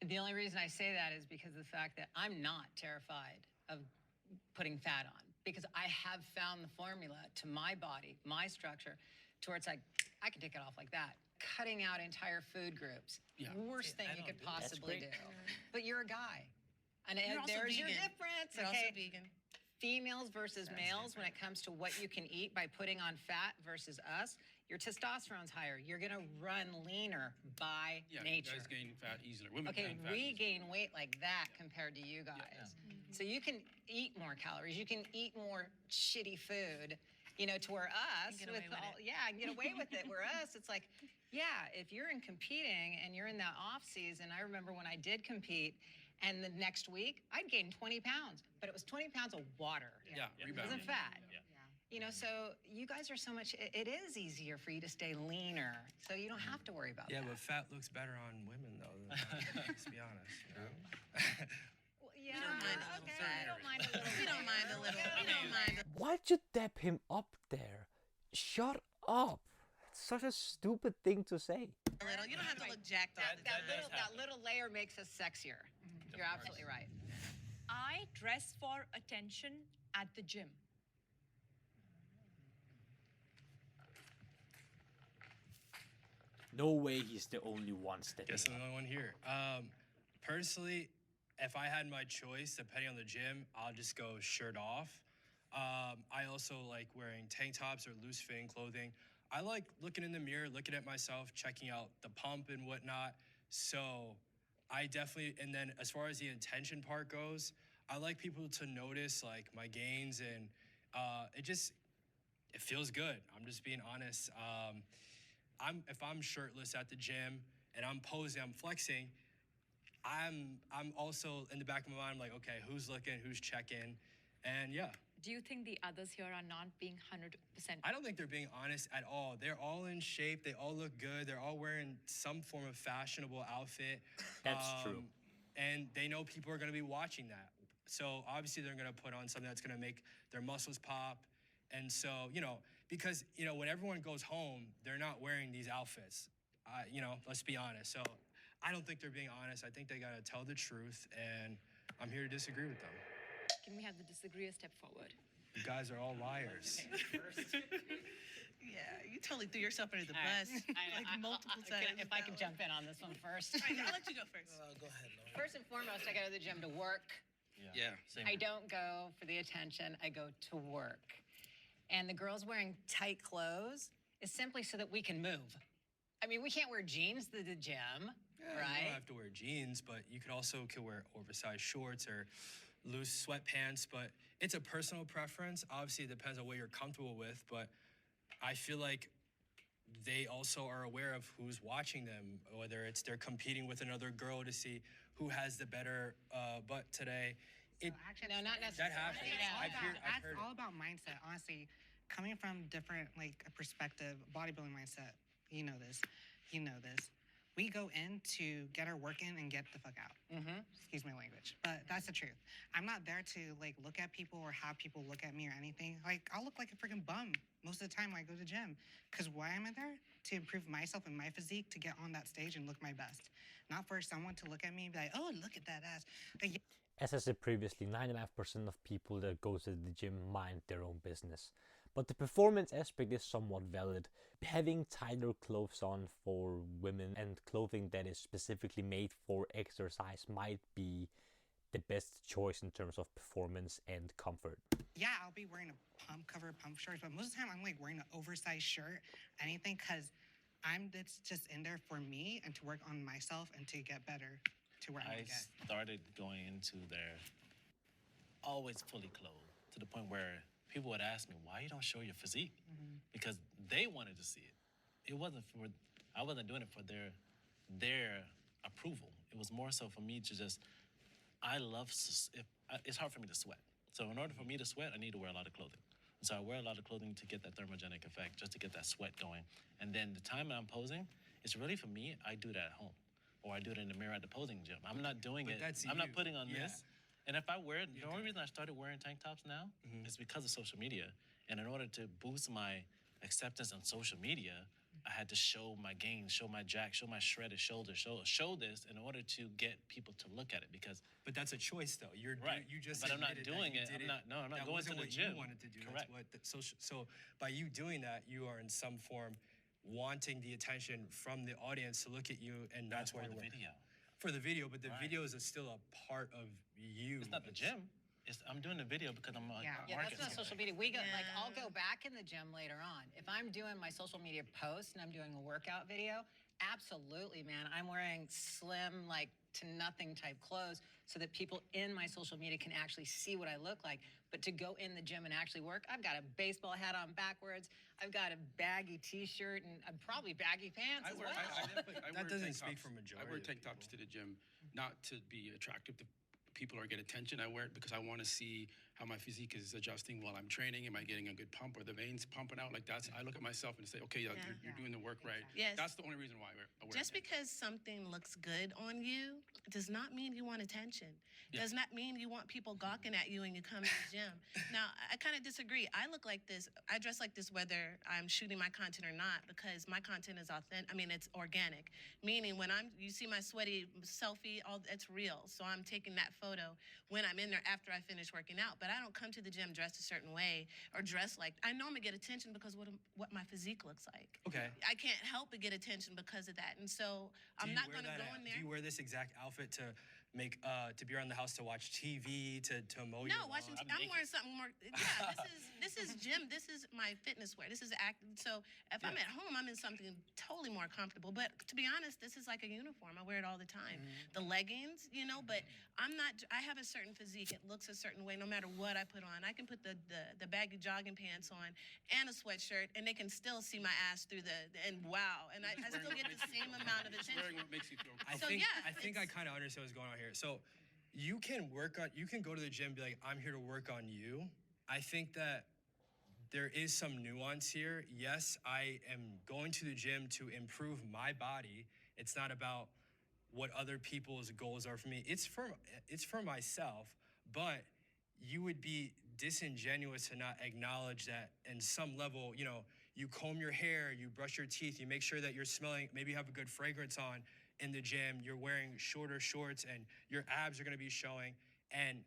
The only reason I say that is because of the fact that I'm not terrified of putting fat on, because I have found the formula to my body, my structure, to where it's like, I can take it off like that. Cutting out entire food groups, worst thing you could possibly do. But you're a guy. And there's your difference, You're okay? also vegan. Females versus males when it comes to what you can eat by putting on fat versus us, your testosterone's higher. You're gonna run leaner by nature. You guys gain fat easier. Women Okay, gain fat we easier. gain weight like that compared to you guys. So you can eat more calories. You can eat more shitty food, you know, to where us get away with it. I can get away with it. Where us, it's like, yeah, if you're in competing and you're in that off season, I remember when I did compete, and the next week I'd gain 20 pounds, but it was 20 pounds of water. It wasn't fat. You know, so you guys are so much, it is easier for you to stay leaner, so you don't have to worry about that. Yeah, but fat looks better on women, though. Let's be honest. You know? Well, yeah, We don't mind a little fat. We don't mind a little. We don't mind a little. We don't mind. Why'd you dap him up there? Shut up. It's such a stupid thing to say. A little. You don't have to look jacked all the time. That little layer makes us sexier. You're absolutely right. I dress for attention at the gym. No way he's the only one stepping Guess I'm up. the only one here. Personally, if I had my choice, depending on the gym, I'll just go shirt off. I also like wearing tank tops or loose-fitting clothing. I like looking in the mirror, looking at myself, checking out the pump and whatnot. So I definitely, and then as far as the intention part goes, I like people to notice like my gains, and it feels good. I'm just being honest. If I'm shirtless at the gym and I'm posing, I'm flexing, I'm also in the back of my mind, I'm like, okay, who's looking, who's checking, and yeah. Do you think the others here are not being 100%? I don't think they're being honest at all. They're all in shape. They all look good. They're all wearing some form of fashionable outfit. That's true. And they know people are going to be watching that. So obviously they're going to put on something that's going to make their muscles pop. And so, you know, because, you know, when everyone goes home, they're not wearing these outfits. You know, let's be honest. So I don't think they're being honest. I think they got to tell the truth, and I'm here to disagree with them. Can we have the disagree a step forward? You guys are all liars. Yeah, you totally threw yourself under the bus like multiple times. If I could jump in on this one first. All right, I'll let you go first. Go ahead, Lauren. First and foremost, I go to the gym to work. Yeah. Same I here. don't go for the attention, I go to work. And the girls wearing tight clothes is simply so that we can move. I mean, we can't wear jeans to the gym, Yeah, you right? don't have to wear jeans, but you could wear oversized shorts or loose sweatpants. But it's a personal preference. Obviously, it depends on what you're comfortable with. But I feel like they also are aware of who's watching them, whether it's they're competing with another girl to see who has the better butt today. Actually, No, not necessarily. That happens. I've heard That's it. all about mindset, honestly. Coming from different, like, a perspective, bodybuilding mindset, you know this. We go in to get our work in and get the fuck out. Excuse my language, but that's the truth. I'm not there to, like, look at people or have people look at me or anything. Like, I'll look like a freaking bum most of the time when I go to the gym. Because why am I there? To improve myself and my physique, to get on that stage and look my best. Not for someone to look at me and be like, oh, look at that ass. Like, As I said previously, 99% of people that go to the gym mind their own business. But the performance aspect is somewhat valid. Having tighter clothes on for women and clothing that is specifically made for exercise might be the best choice in terms of performance and comfort. Yeah, I'll be wearing a cover pump shorts, but most of the time I'm like wearing an oversized shirt, anything, because it's just in there for me and to work on myself and to get better to where I want to get. I started going into there always fully clothed to the point where people would ask me, why you don't show your physique? Because they wanted to see it. I wasn't doing it for their approval. It was more so for me to just, it's hard for me to sweat. So in order for me to sweat, I need to wear a lot of clothing. So I wear a lot of clothing to get that thermogenic effect, just to get that sweat going. And then the time I'm posing, it's really for me, I do that at home. Or I do it in the mirror at the posing gym. I'm not doing it. I'm not putting on this. And if I wear it, the only reason I started wearing tank tops now is because of social media. And in order to boost my acceptance on social media, I had to show my gains, show my jack, show my shredded shoulders, show this in order to get people to look at it. Because But that's a choice, though. You're right. You just but I'm not admitted doing that it. you did I'm not that going to wasn't the what gym. you wanted to do. Correct. That's what so by you doing that, you are in some form wanting the attention from the audience to look at you, and that's why for you're the wearing. video. For the video, but the Right. video is still a part of you. It's not the gym. I'm doing the video because I'm like, Yeah, that's not social media. We go like I'll go back in the gym later on. If I'm doing my social media post and I'm doing a workout video, absolutely, man. I'm wearing slim, like to nothing type clothes so that people in my social media can actually see what I look like. But to go in the gym and actually work, I've got a baseball hat on backwards. I've got a baggy t-shirt and probably baggy pants as well. That doesn't speak for majority. I wear tank tops to the gym, not to be attractive to people or get attention. I wear it because I want to see how my physique is adjusting while I'm training. Am I getting a good pump? Are the veins pumping out? Like I look at myself and say, okay, you're doing the work right. Yes. That's the only reason why I wear Just tank tops. because something looks good on you does not mean you want attention. Does not mean you want people gawking at you when you come to the gym. Now, I kind of disagree. I look like this. I dress like this whether I'm shooting my content or not because my content is authentic. I mean, it's organic. Meaning when you see my sweaty selfie, it's real. So I'm taking that photo when I'm in there after I finish working out. But I don't come to the gym dressed a certain way or dressed like, I know I'm gonna get attention because what my physique looks like. Okay. I can't help but get attention because of that. And so I'm not gonna go in there. Do you wear this exact outfit to be around the house to watch TV, to mow your lawn? Watching I'm wearing something more. Yeah, this is gym. This is my fitness wear. This is So if I'm at home, I'm in something totally more comfortable. But to be honest, this is like a uniform. I wear it all the time. The leggings, but I'm not. I have a certain physique. It looks a certain way no matter what I put on. I can put the baggy jogging pants on and a sweatshirt, and they can still see my ass through and wow, and I still get the same amount of attention. Wearing what makes you feel I think I kind of understand what's going on here. So you can go to the gym and be like, I'm here to work on you. I think that there is some nuance here. Yes, I am going to the gym to improve my body. It's not about what other people's goals are for me. It's for myself, but you would be disingenuous to not acknowledge that in some level, you comb your hair, you brush your teeth, you make sure that you're smelling, maybe you have a good fragrance on in the gym, you're wearing shorter shorts and your abs are gonna be showing. And,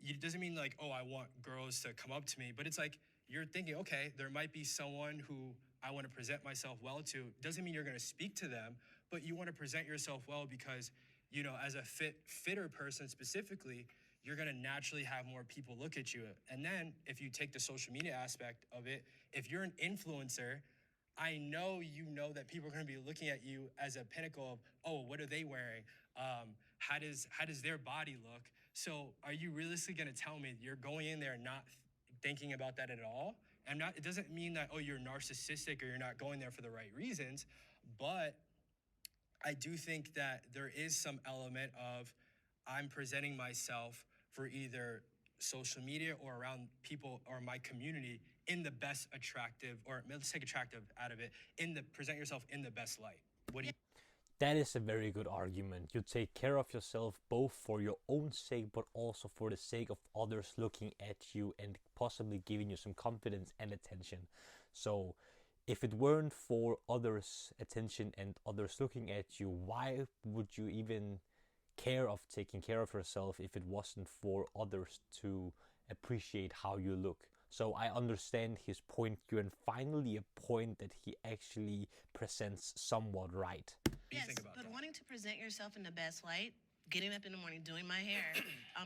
it doesn't mean like, oh, I want girls to come up to me, but it's like, you're thinking, okay, there might be someone who I wanna present myself well to. Doesn't mean you're gonna speak to them, but you wanna present yourself well because, as a fitter person specifically, you're gonna naturally have more people look at you. And then if you take the social media aspect of it, if you're an influencer, I know that people are gonna be looking at you as a pinnacle of, oh, what are they wearing? How does their body look? So are you realistically gonna tell me you're going in there not thinking about that at all? It doesn't mean that, oh, you're narcissistic or you're not going there for the right reasons, but I do think that there is some element of I'm presenting myself for either social media or around people or my community in the best attractive, or let's take attractive out of it, present yourself in the best light. What do you? That is a very good argument. You take care of yourself both for your own sake, but also for the sake of others looking at you and possibly giving you some confidence and attention. So if it weren't for others' attention and others looking at you, why would you even care of taking care of yourself if it wasn't for others to appreciate how you look? So I understand his point here, and finally a point that he actually presents somewhat right. Yes, but wanting to present yourself in the best light, getting up in the morning, doing my hair,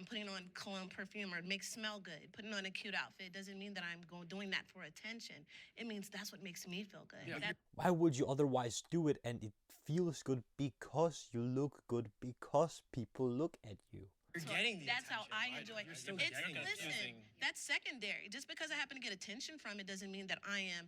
putting on cologne perfume or make smell good, putting on a cute outfit doesn't mean that I'm doing that for attention. It means that's what makes me feel good. Yeah. Why would you otherwise do it? And it feels good because you look good, because people look at you. You're getting the That's how attention, I right? enjoy it. You're still It's, getting the listen, attention. that's secondary. Just because I happen to get attention from it doesn't mean that I am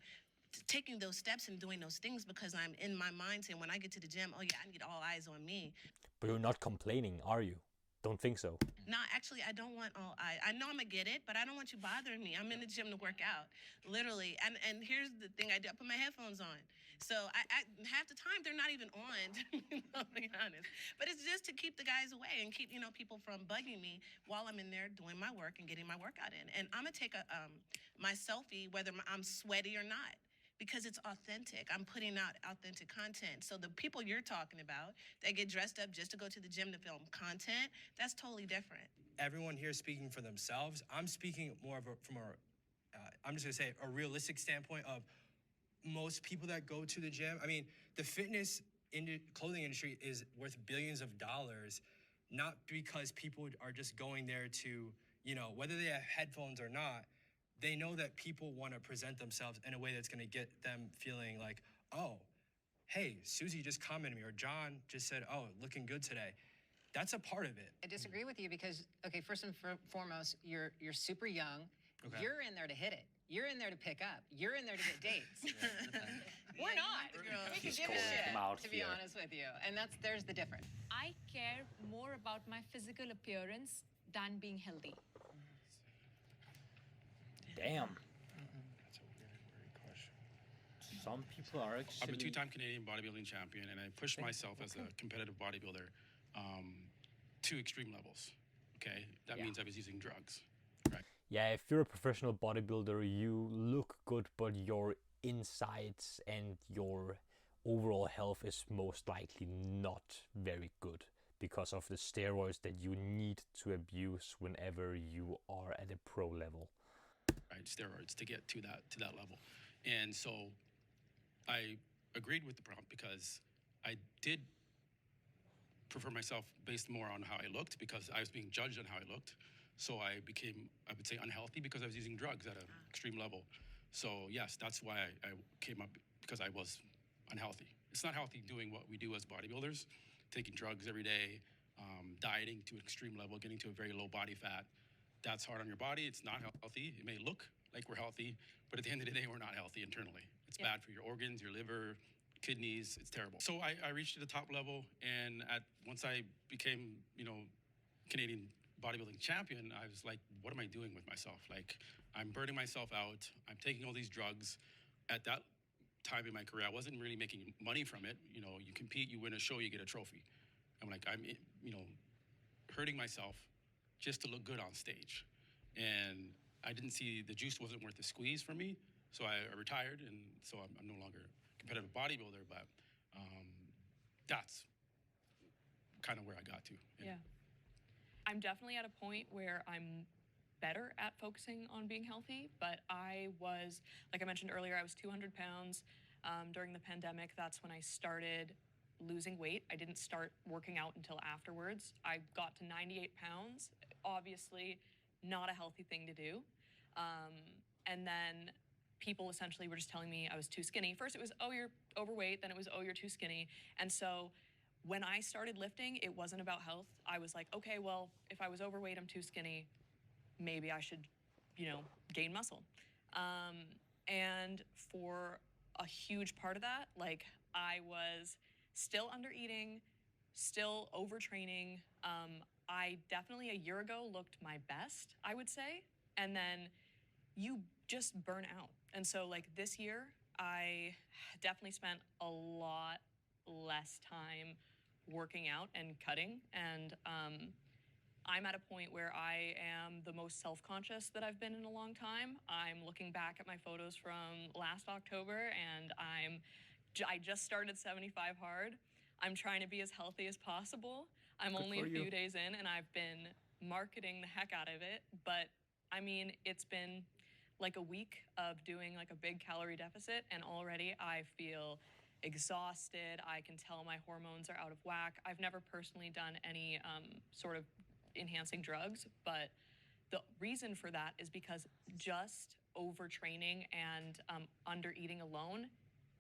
taking those steps and doing those things because I'm in my mind saying when I get to the gym, oh yeah, I need all eyes on me. But you're not complaining, are you? Don't think so. No, actually, I don't want all eyes. I know I'm gonna get it, but I don't want you bothering me. I'm in the gym to work out, literally. And here's the thing I do: I put my headphones on. So I half the time they're not even on, to be honest. But it's just to keep the guys away and keep people from bugging me while I'm in there doing my work and getting my workout in. And I'm gonna take my selfie whether I'm sweaty or not, because it's authentic. I'm putting out authentic content. So the people you're talking about that get dressed up just to go to the gym to film content, that's totally different. Everyone here is speaking for themselves. I'm speaking more from I'm just gonna say a realistic standpoint of most people that go to the gym. I mean, the fitness clothing industry is worth billions of dollars, not because people are just going there to, whether they have headphones or not, they know that people want to present themselves in a way that's going to get them feeling like, oh, hey, Susie just commented me, or John just said, oh, looking good today. That's a part of it. I disagree with you because, okay, first and foremost, you're super young. Okay. You're in there to hit it. You're in there to pick up. You're in there to get dates. We're not. We can give a shit, to be honest with you. And there's the difference. I care more about my physical appearance than being healthy. Damn. That's a weird question. Some people are actually... I'm a two-time Canadian bodybuilding champion, and I pushed myself as a competitive bodybuilder to extreme levels. Okay, that means I was using drugs. Right. Yeah, if you're a professional bodybuilder, you look good, but your insides and your overall health is most likely not very good because of the steroids that you need to abuse whenever you are at a pro level. Right, steroids to get to that level. And so I agreed with the prompt because I did prefer myself based more on how I looked because I was being judged on how I looked. So I became, I would say, unhealthy because I was using drugs at an extreme level. So yes, that's why I came up, because I was unhealthy. It's not healthy doing what we do as bodybuilders, taking drugs every day, dieting to an extreme level, getting to a very low body fat. That's hard on your body. It's not healthy. It may look like we're healthy, but at the end of the day, we're not healthy internally. It's bad for your organs, your liver, kidneys. It's terrible. So I reached to the top level, and once I became, Canadian bodybuilding champion, I was like, what am I doing with myself? Like, I'm burning myself out. I'm taking all these drugs. At that time in my career, I wasn't really making money from it. You compete, you win a show, you get a trophy. I'm like, I'm hurting myself just to look good on stage. And I didn't see the juice wasn't worth the squeeze for me. So I retired, and so I'm no longer a competitive bodybuilder, but that's kind of where I got to. Yeah. I'm definitely at a point where I'm better at focusing on being healthy, but I was, like I mentioned earlier, I was 200 pounds during the pandemic. That's when I started losing weight. I didn't start working out until afterwards. I got to 98 pounds, obviously not a healthy thing to do. And then people essentially were just telling me I was too skinny. First it was, oh, you're overweight, then it was, oh, you're too skinny. And so when I started lifting, it wasn't about health. I was like, okay, well, if I was overweight, I'm too skinny, maybe I should, gain muscle. And for a huge part of that, like, I was still under eating, still overtraining. I definitely a year ago looked my best, I would say. And then you just burn out. And so like this year, I definitely spent a lot less time working out and cutting. And I'm at a point where I am the most self-conscious that I've been in a long time. I'm looking back at my photos from last October, and I just started 75 Hard. I'm trying to be as healthy as possible. I'm only a few days in, and I've been marketing the heck out of it. But I mean, it's been like a week of doing like a big calorie deficit, and already I feel exhausted. I can tell my hormones are out of whack. I've never personally done any sort of enhancing drugs, but the reason for that is because just overtraining and under-eating alone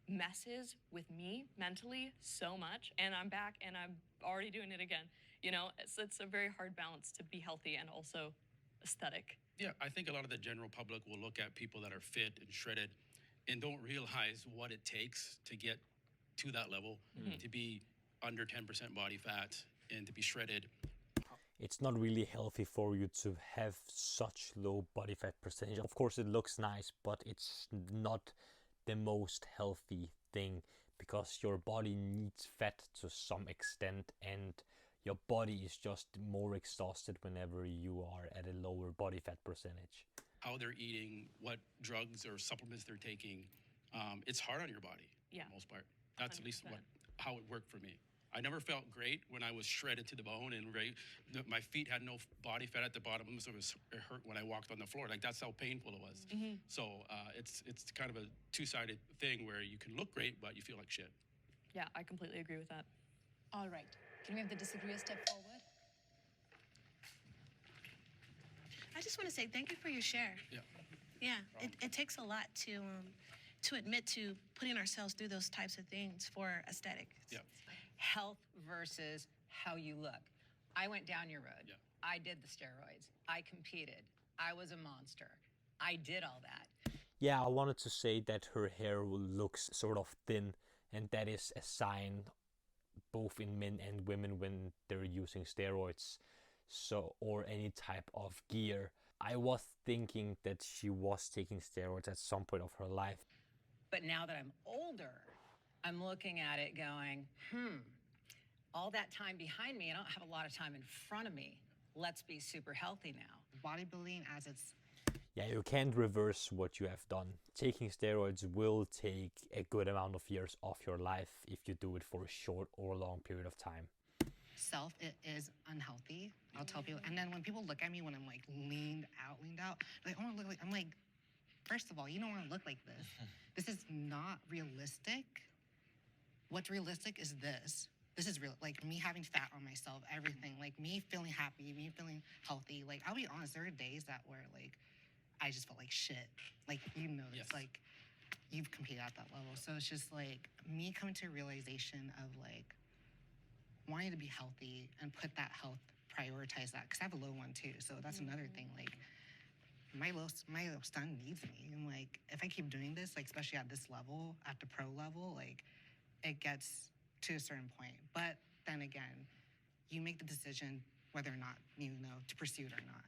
messes with me mentally so much, and I'm back and I'm already doing it again. You know, it's a very hard balance to be healthy and also aesthetic. Yeah, I think a lot of the general public will look at people that are fit and shredded and don't realize what it takes to get to that level, to be under 10% body fat and to be shredded. It's not really healthy for you to have such low body fat percentage. Of course, it looks nice, but it's not the most healthy thing, because your body needs fat to some extent, and your body is just more exhausted whenever you are at a lower body fat percentage. How they're eating, what drugs or supplements they're taking, it's hard on your body for the most part. That's 100%. At least how it worked for me. I never felt great when I was shredded to the bone and my feet had no body fat at the bottom. It hurt when I walked on the floor. Like, that's how painful it was. So it's kind of a two-sided thing where you can look great, but you feel like shit. Yeah, I completely agree with that. All right. Can we have the disagree step forward? I just want to say thank you for your share. Yeah, it takes a lot to admit to putting ourselves through those types of things for aesthetics. Yeah. Health versus how you look. I went down your road. Yeah. I did the steroids. I competed. I was a monster. I did all that. Yeah, I wanted to say that her hair looks sort of thin, and that is a sign both in men and women when they're using steroids, or any type of gear. I was thinking that she was taking steroids at some point of her life. But now that I'm older, I'm looking at it going, all that time behind me, I don't have a lot of time in front of me. Let's be super healthy now. Bodybuilding as it's... Yeah, you can't reverse what you have done. Taking steroids will take a good amount of years off your life if you do it for a short or long period of time. It is unhealthy. I'll tell people. And then when people look at me when I'm like leaned out, like, I want to look like, I'm like, first of all, you don't want to look like this. This is not realistic. What's realistic is this. This is real, like me having fat on myself, everything, like me feeling happy, me feeling healthy. Like, I'll be honest, there are days that where like, I just felt like shit. Like, you know this, like, you've competed at that level. So it's just like me coming to a realization of like, wanting to be healthy and put that health, prioritize that, because I have a low one too. So that's another thing. Like, my son needs me, and like if I keep doing this, like especially at this level, at the pro level, like it gets to a certain point. But then again, you make the decision whether or not to pursue it or not.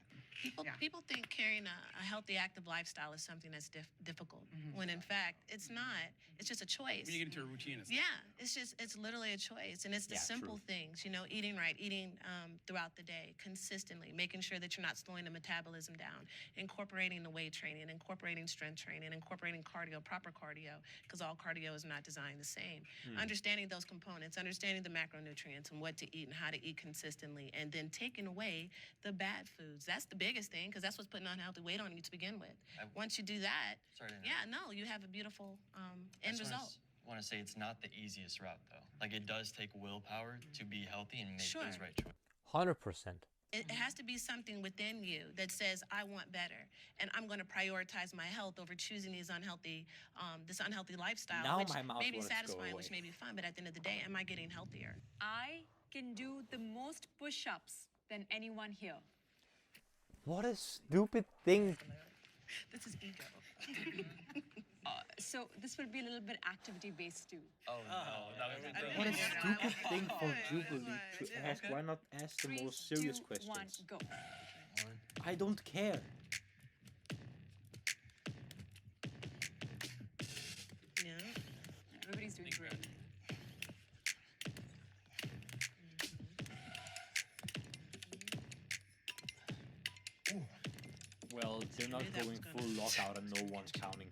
People think carrying a healthy, active lifestyle is something that's difficult, when in fact, it's not. It's just a choice. When you get into a routine, it's literally a choice. And it's the simple things, eating right, eating throughout the day, consistently, making sure that you're not slowing the metabolism down, incorporating the weight training, incorporating strength training, incorporating cardio, proper cardio, because all cardio is not designed the same. Understanding those components, understanding the macronutrients and what to eat and how to eat consistently, and then taking away the bad foods. That's the biggest thing, because that's what's putting unhealthy weight on you to begin with. Once you do that, you have a beautiful end result. I want to say it's not the easiest route, though. Like, it does take willpower to be healthy and make those right choices. 100%. It has to be something within you that says, I want better, and I'm going to prioritize my health over choosing this unhealthy lifestyle, now which my mouth may be wants to go satisfying, away. which may be fun, but at the end of the day, am I getting healthier? I can do the most push-ups than anyone here. What a stupid thing. This is ego. So this will be a little bit activity-based too. Oh, no. What a stupid thing for Jubilee to ask. Why not ask the 3, most serious 2, questions? 1, go. I don't care. Yeah. Everybody's doing great. Well, they're not going full lockout and no one's counting.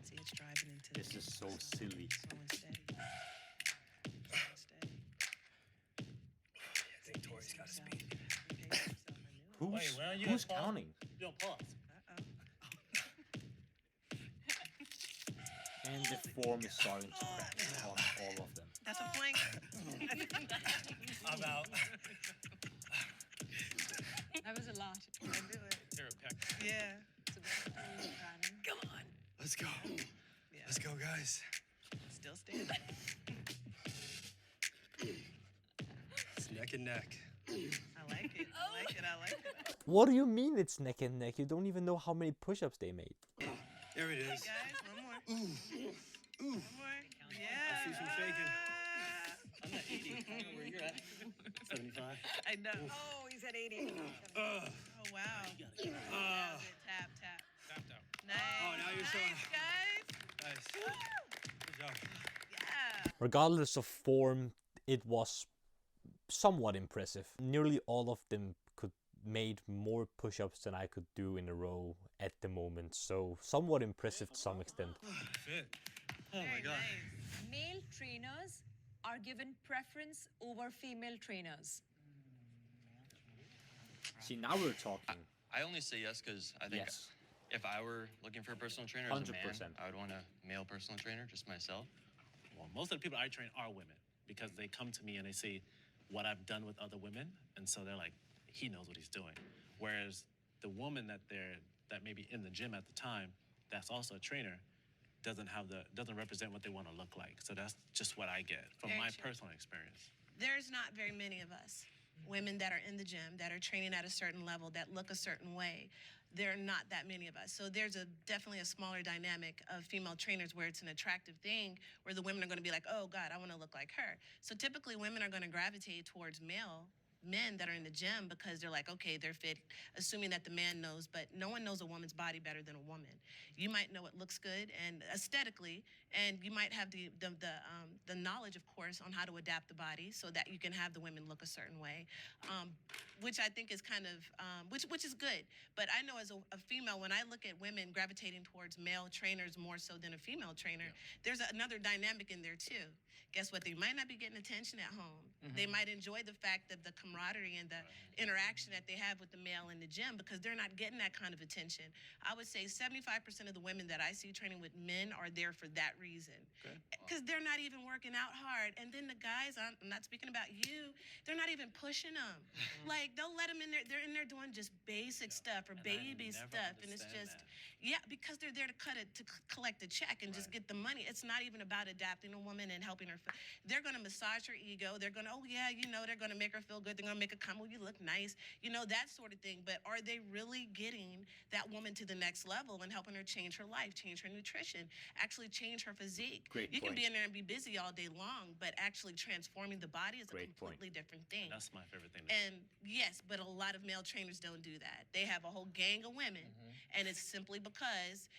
See, it's driving into This is so silly. slow and steady. I think Tori's got to speed. Who's counting? You don't pause. And the form is starting to crack on all of them. That's a plank. I'm out. That was a lot. I do it. Tear a pec. Yeah. Come on. Let's go. Yeah. Let's go, guys. Still standing. It's neck and neck. I like it. I like it. I like it. What do you mean it's neck and neck? You don't even know how many push-ups they made. There it is. Guys, one more. Ooh. One more. Yeah. I see some shaking. I'm at 80. I don't know where you're at. 75. I know. Oh, he's at 80. Oh, wow. Tap, tap. Tapped out. Nice. Oh, now you're nice, showing. guys. Nice. Good job. Yeah. Regardless of form, it was somewhat impressive. Nearly all of them made more push-ups than I could do in a row at the moment, so somewhat impressive to some extent. Fit. Oh my God. Nice. Male trainers are given preference over female trainers. See, now we're talking. I only say yes because I think Yes. if I were looking for a personal trainer as a man, 100%. I would want a male personal trainer, just myself. Well, most of the people I train are women because they come to me and they see what I've done with other women, and so they're like, he knows what he's doing. Whereas the woman that may be in the gym at the time, that's also a trainer, doesn't represent what they want to look like. So that's just what I get from Very my true. personal experience. There's not very many of us, women that are in the gym, that are training at a certain level, that look a certain way. There are not that many of us. So there's definitely a smaller dynamic of female trainers where it's an attractive thing, where the women are going to be like, oh God, I want to look like her. So typically women are going to gravitate towards men that are in the gym because they're like, okay, they're fit, assuming that the man knows, but no one knows a woman's body better than a woman. You might know it looks good and aesthetically, and you might have the knowledge, of course, on how to adapt the body so that you can have the women look a certain way, which I think is kind of, which is good. But I know as a female, when I look at women gravitating towards male trainers more so than a female trainer, there's another dynamic in there too. Guess what? They might not be getting attention at home. They might enjoy the fact of the camaraderie and the interaction that they have with the male in the gym because they're not getting that kind of attention. I would say 75% of the women that I see training with men are there for that reason. Because they're not even working out hard. And then the guys, I'm not speaking about you, they're not even pushing them. Like, they'll let them in there. They're in there doing just basic stuff or baby stuff. And it's just, because they're there to collect a check and just get the money. It's not even about adapting a woman and helping her. They're going to massage her ego. They're going to, they're going to make her feel good. They're going to make a comment, you look nice, that sort of thing. But are they really getting that woman to the next level and helping her change her life, change her nutrition, actually change her physique? You can be in there and be busy all day long, but actually transforming the body is a completely different thing. That's my favorite thing. And yes, but a lot of male trainers don't do that. They have a whole gang of women, and it's simply because,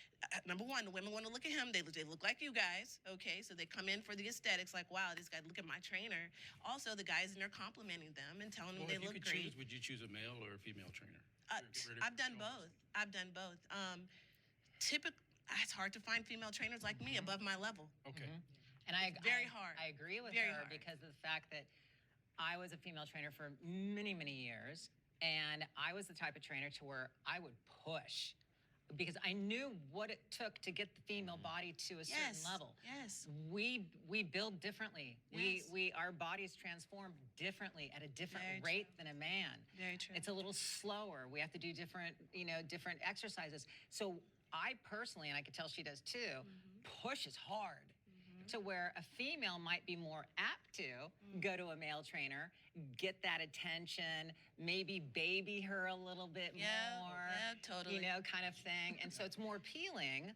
number one, the women want to look at him. They look like you guys, okay? So they come in for the aesthetics, like, wow, this guy, look at my trainer. Also, the guys in there complimenting them and telling them they look great. Would you choose a male or a female trainer? I've done both. Typically, it's hard to find female trainers like me above my level. Okay. And very hard. I agree with Very her hard. because of the fact that I was a female trainer for many, many years. And I was the type of trainer to where I would push because I knew what it took to get the female body to a certain level. Yes. We build differently. Yes. Our bodies transform differently at a different Very rate than a man. Very true. It's a little slower. We have to do different exercises. So I personally, and I can tell she does too, pushes hard. To where a female might be more apt to go to a male trainer, get that attention, maybe baby her a little bit more, totally. Kind of thing. And so it's more appealing,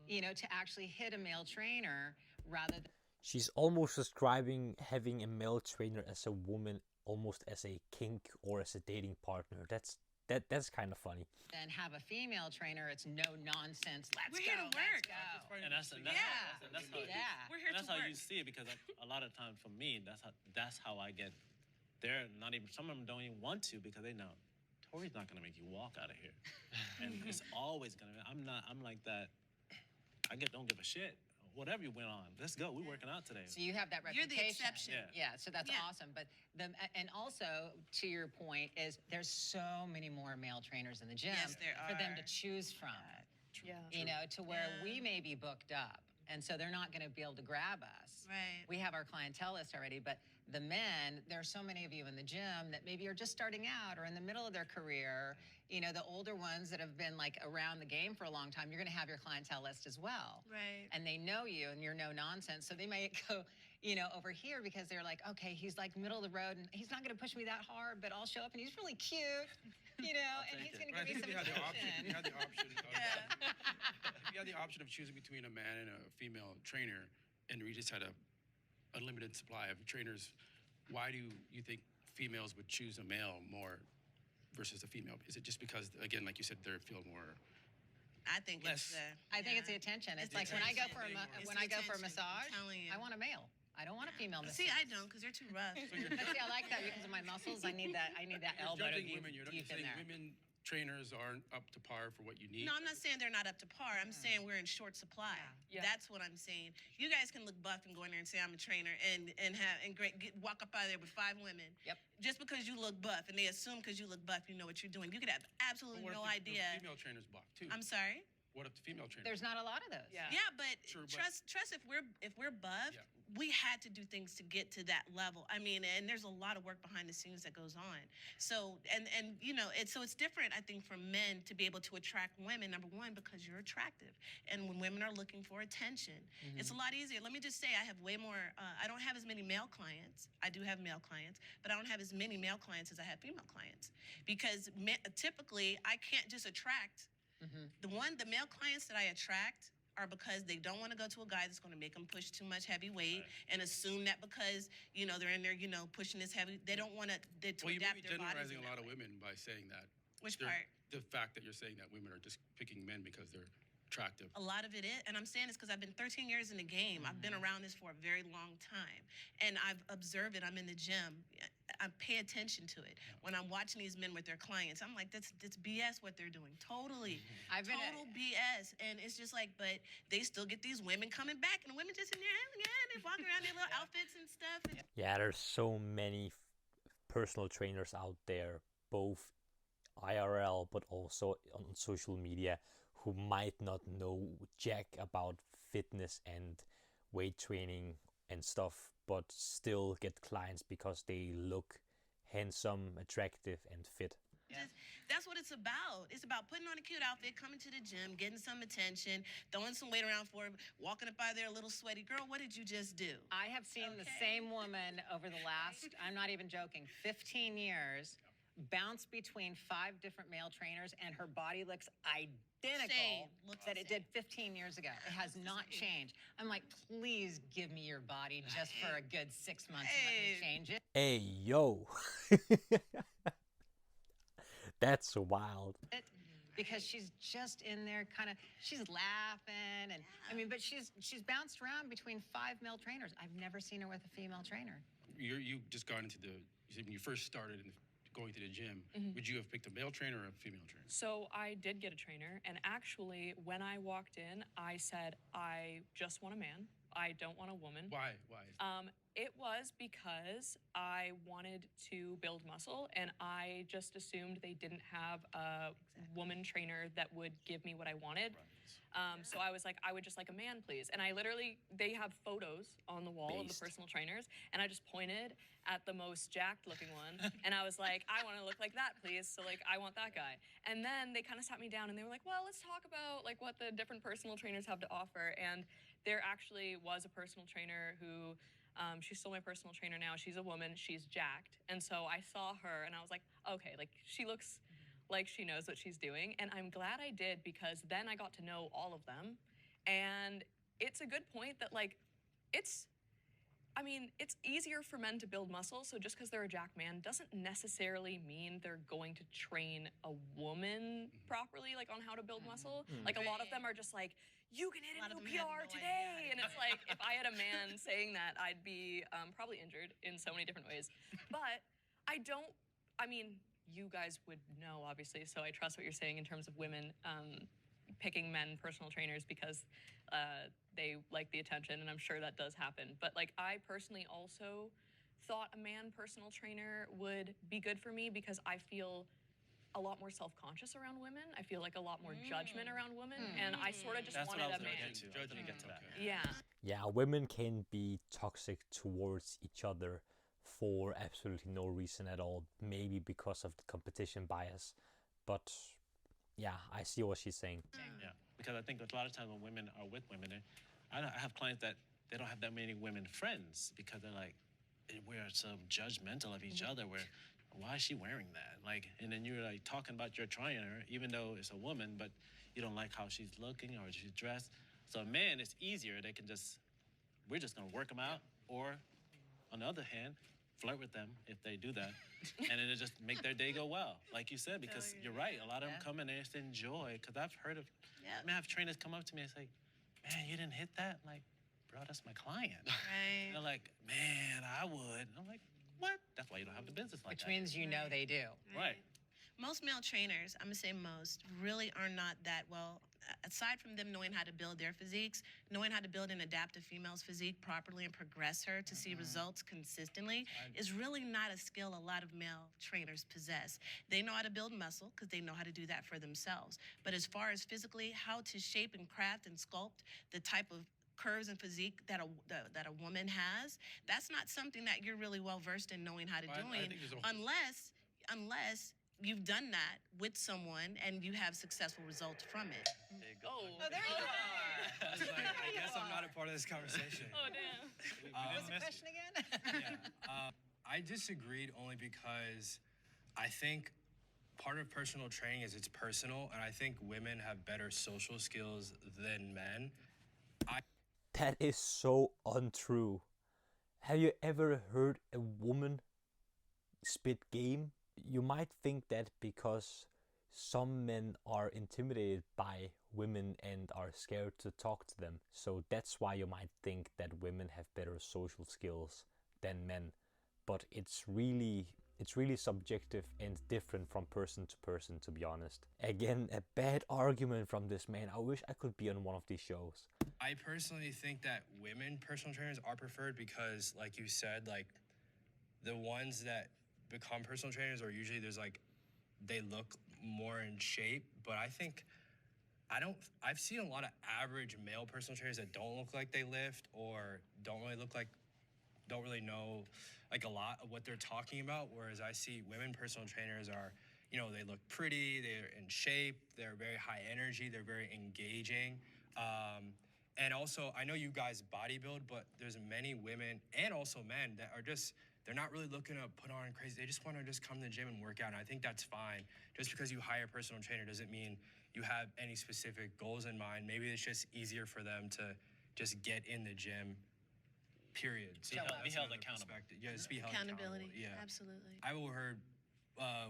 to actually hit a male trainer rather than. She's almost describing having a male trainer as a woman, almost as a kink or as a dating partner. That's kind of funny. Then have a female trainer, it's no nonsense. We're here to work. And that's how you see it, because a lot of times for me, that's how I get. Some of them don't even want to because they know Tori's not gonna make you walk out of here, and it's always gonna. I'm like that. Don't give a shit. Whatever you went on, let's go. We're working out today. So you have that reputation. You're the exception. Yeah, so that's awesome. But and also to your point is there's so many more male trainers in the gym Yes, there for them are. to choose from. Yeah. To where we may be booked up. And so they're not going to be able to grab us. Right. We have our clientele list already, but the men, there are so many of you in the gym that maybe are just starting out or in the middle of their career. You know, the older ones that have been like around the game for a long time, you're going to have your clientele list as well. Right. And they know you and you're no nonsense. So they might go, you know, over here because they're like, okay, he's like middle of the road and he's not going to push me that hard, but I'll show up and he's really cute, you know, and he's going to give me some attention. If you had the option of choosing between a man and a female trainer, and we just had a limited supply of trainers, why do you think females would choose a male more versus a female? Is it just because, again, like you said, they feel more? I think Less. it's I think it's the attention. It's like when I go for a massage, telling you. I want a male. I don't want a female massage. See, I don't, because they're too rough. But see, I like that because of my muscles. I need that elbow to Judging be women, you're deep in saying there. women trainers aren't up to par for what you need. No, I'm not saying they're not up to par. I'm saying we're in short supply. Yeah. That's what I'm saying. You guys can look buff and go in there and say I'm a trainer and walk up out of there with 5 women. Yep. Just because you look buff, and they assume because you look buff, you know what you're doing. You could have absolutely But no what if the idea. female trainers buff too. I'm sorry. What if the female trainers? There's not a lot of those. Yeah. Yeah, but True, but- trust if we're buffed, Yeah. we had to do things to get to that level. I mean, and there's a lot of work behind the scenes that goes on. So and you know, it's different, I think, for men to be able to attract women. Number one, because you're attractive, and when women are looking for attention, it's a lot easier. Let me just say, I have way more. I don't have as many male clients. I do have male clients, but I don't have as many male clients as I have female clients because typically I can't just attract. The male clients that I attract are because they don't want to go to a guy that's going to make them push too much heavy weight and assume that because, you know, they're in there, you know, pushing this heavy, they don't want to Well, you may adapt be their bodies. generalizing in a lot that of way. women by saying that. Which They're- part? The fact that you're saying that women are just picking men because they're attractive. A lot of it is, and I'm saying this because I've been 13 years in the game. I've been around this for a very long time, and I've observed it. I'm in the gym. I pay attention to it. When I'm watching these men with their clients, I'm like, that's BS what they're doing. Totally. I've been Total BS. And it's just like, but they still get these women coming back, and the women just in there, they're walking around in their little outfits and stuff. And Yeah, there's so many personal trainers out there, both IRL but also on social media, who might not know jack about fitness and weight training and stuff, but still get clients because they look handsome, attractive, and fit. that's what it's about. It's about putting on a cute outfit, coming to the gym, getting some attention, throwing some weight around for him, walking up by there a little sweaty. Girl, what did you just do? I have seen the same woman over the last, I'm not even joking, 15 years, bounce between 5 different male trainers, and her body looks identical Same. Looks that the it did 15 years ago. It has not changed. I'm like, please give me your body just for a good 6 months and let me change it. Hey, yo. That's wild. Because she's just in there kind of, she's laughing, and I mean, but she's bounced around between 5 male trainers. I've never seen her with a female trainer. You just got into you said when you first started going to the gym, would you have picked a male trainer or a female trainer? So I did get a trainer, and actually, when I walked in, I said, I just want a man. I don't want a woman. Why? It was because I wanted to build muscle, and I just assumed they didn't have a woman trainer that would give me what I wanted. So I was like, I would just like a man, please. And I literally, they have photos on the wall of the personal trainers, and I just pointed at the most jacked looking one, and I was like, I want to look like that, please. So like, I want that guy. And then they kind of sat me down, and they were like, well, let's talk about like what the different personal trainers have to offer. And there actually was a personal trainer who, she's still my personal trainer now. She's a woman, she's jacked. And so I saw her and I was like, okay, like she looks like she knows what she's doing. And I'm glad I did, because then I got to know all of them. And it's a good point that like, it's easier for men to build muscle. So just because they're a jacked man doesn't necessarily mean they're going to train a woman properly, like on how to build muscle. Like a lot of them are just like, you can hit a new PR today. And it's like, if I had a man saying that, I'd be probably injured in so many different ways. But you guys would know, obviously, so I trust what you're saying in terms of women picking men personal trainers because they like the attention, and I'm sure that does happen. But like, I personally also thought a man personal trainer would be good for me because I feel a lot more self-conscious around women. I feel like a lot more judgment around women, and I sort of just That's what wanted I was a gonna man. get to. I was gonna get to that. Yeah. Yeah, women can be toxic towards each other for absolutely no reason at all. Maybe because of the competition bias. But yeah, I see what she's saying. Yeah, because I think a lot of times when women are with women, I have clients that they don't have that many women friends because they're like, we're so judgmental of each other. Why is she wearing that? Like, and then you're like talking about your trying her, even though it's a woman, but you don't like how she's looking or she's dressed. So a man, it's easier. They can we're just gonna work them out, or on the other hand, flirt with them if they do that, and then it just make their day go well, like you said. Because you're right, a lot of them come in there and just enjoy. Because I've heard of, I have trainers come up to me and say, "Man, you didn't hit that." I'm like, bro, that's my client. Right. They're like, "Man, I would." I'm like, what? That's why you don't have the business like Which that. means you know they do. Right. Most male trainers, I'm gonna say most, really are not that well. Aside from them knowing how to build their physiques, knowing how to build and adapt a female's physique properly and progress her to see results consistently is really not a skill a lot of male trainers possess. They know how to build muscle because they know how to do that for themselves. But as far as physically, how to shape and craft and sculpt the type of curves and physique that a woman has, that's not something that you're really well versed in knowing how to Well, I doing, think there's a- unless you've done that with someone and you have successful results from it. Oh, there you are. I was like, I guess I'm not a part of this conversation. Oh, damn. What's the question again? I disagreed only because I think part of personal training is it's personal, and I think women have better social skills than men. That is so untrue. Have you ever heard a woman spit game? You might think that because some men are intimidated by women and are scared to talk to them. So that's why you might think that women have better social skills than men. But it's really subjective and different from person to person, to be honest. Again, a bad argument from this man. I wish I could be on one of these shows. I personally think that women personal trainers are preferred because, like you said, like the ones that become personal trainers are usually they look more in shape. But I think I've seen a lot of average male personal trainers that don't look like they lift or don't really know like a lot of what they're talking about. Whereas I see women personal trainers are, they look pretty, they're in shape, they're very high energy, they're very engaging. And also, I know you guys bodybuild, but there's many women and also men that are they're not really looking to put on crazy. They just want to come to the gym and work out. And I think that's fine. Just because you hire a personal trainer doesn't mean you have any specific goals in mind. Maybe it's just easier for them to just get in the gym, period. So Be held another accountable. perspective. Yeah, just be held Accountability. accountable. Yeah. Absolutely. I've heard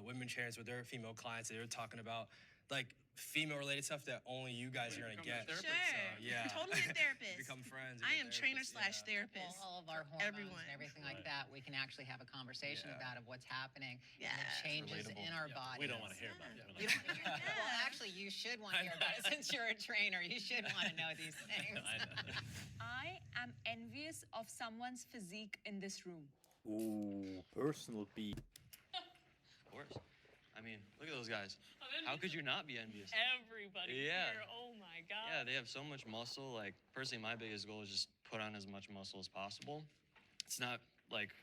women trainers with their female clients, they were talking about like female-related stuff that only you guys are gonna get. Sure. Yeah. Totally a therapist. Become friends. I am trainer/therapist. All of our hormones everyone. and everything like that, we can actually have a conversation about of what's happening and Yeah. the changes in our bodies. We don't want to hear about it. You don't wanna hear that? Well, actually, you should want to hear about it since you're a trainer. You should want to know these things. I know. I am envious of someone's physique in this room. Ooh, personal beat. Of course. I mean, look at those guys. How could you not be envious? Everybody Yeah. here. Oh my God. Yeah, they have so much muscle. Like, personally, my biggest goal is just put on as much muscle as possible. It's not like,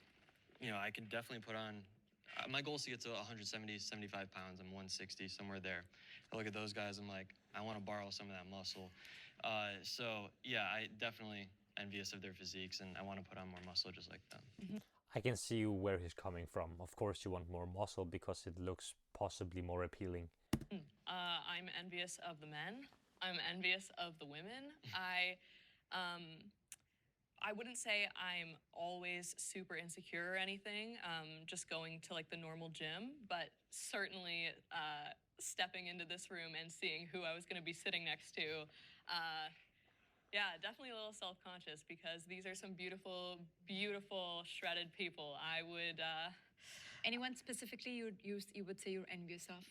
I can definitely put on, my goal is to get to 170, 75 pounds. I'm 160, somewhere there. I look at those guys, I'm like, I want to borrow some of that muscle. So, yeah, I definitely envious of their physiques, and I want to put on more muscle just like them. I can see where he's coming from. Of course you want more muscle because it looks possibly more appealing. I'm envious of the men. I'm envious of the women. I wouldn't say I'm always super insecure or anything, just going to like the normal gym, but certainly stepping into this room and seeing who I was going to be sitting next to, yeah, definitely a little self-conscious because these are some beautiful, beautiful, shredded people. I would... Anyone specifically you would say you're envious of?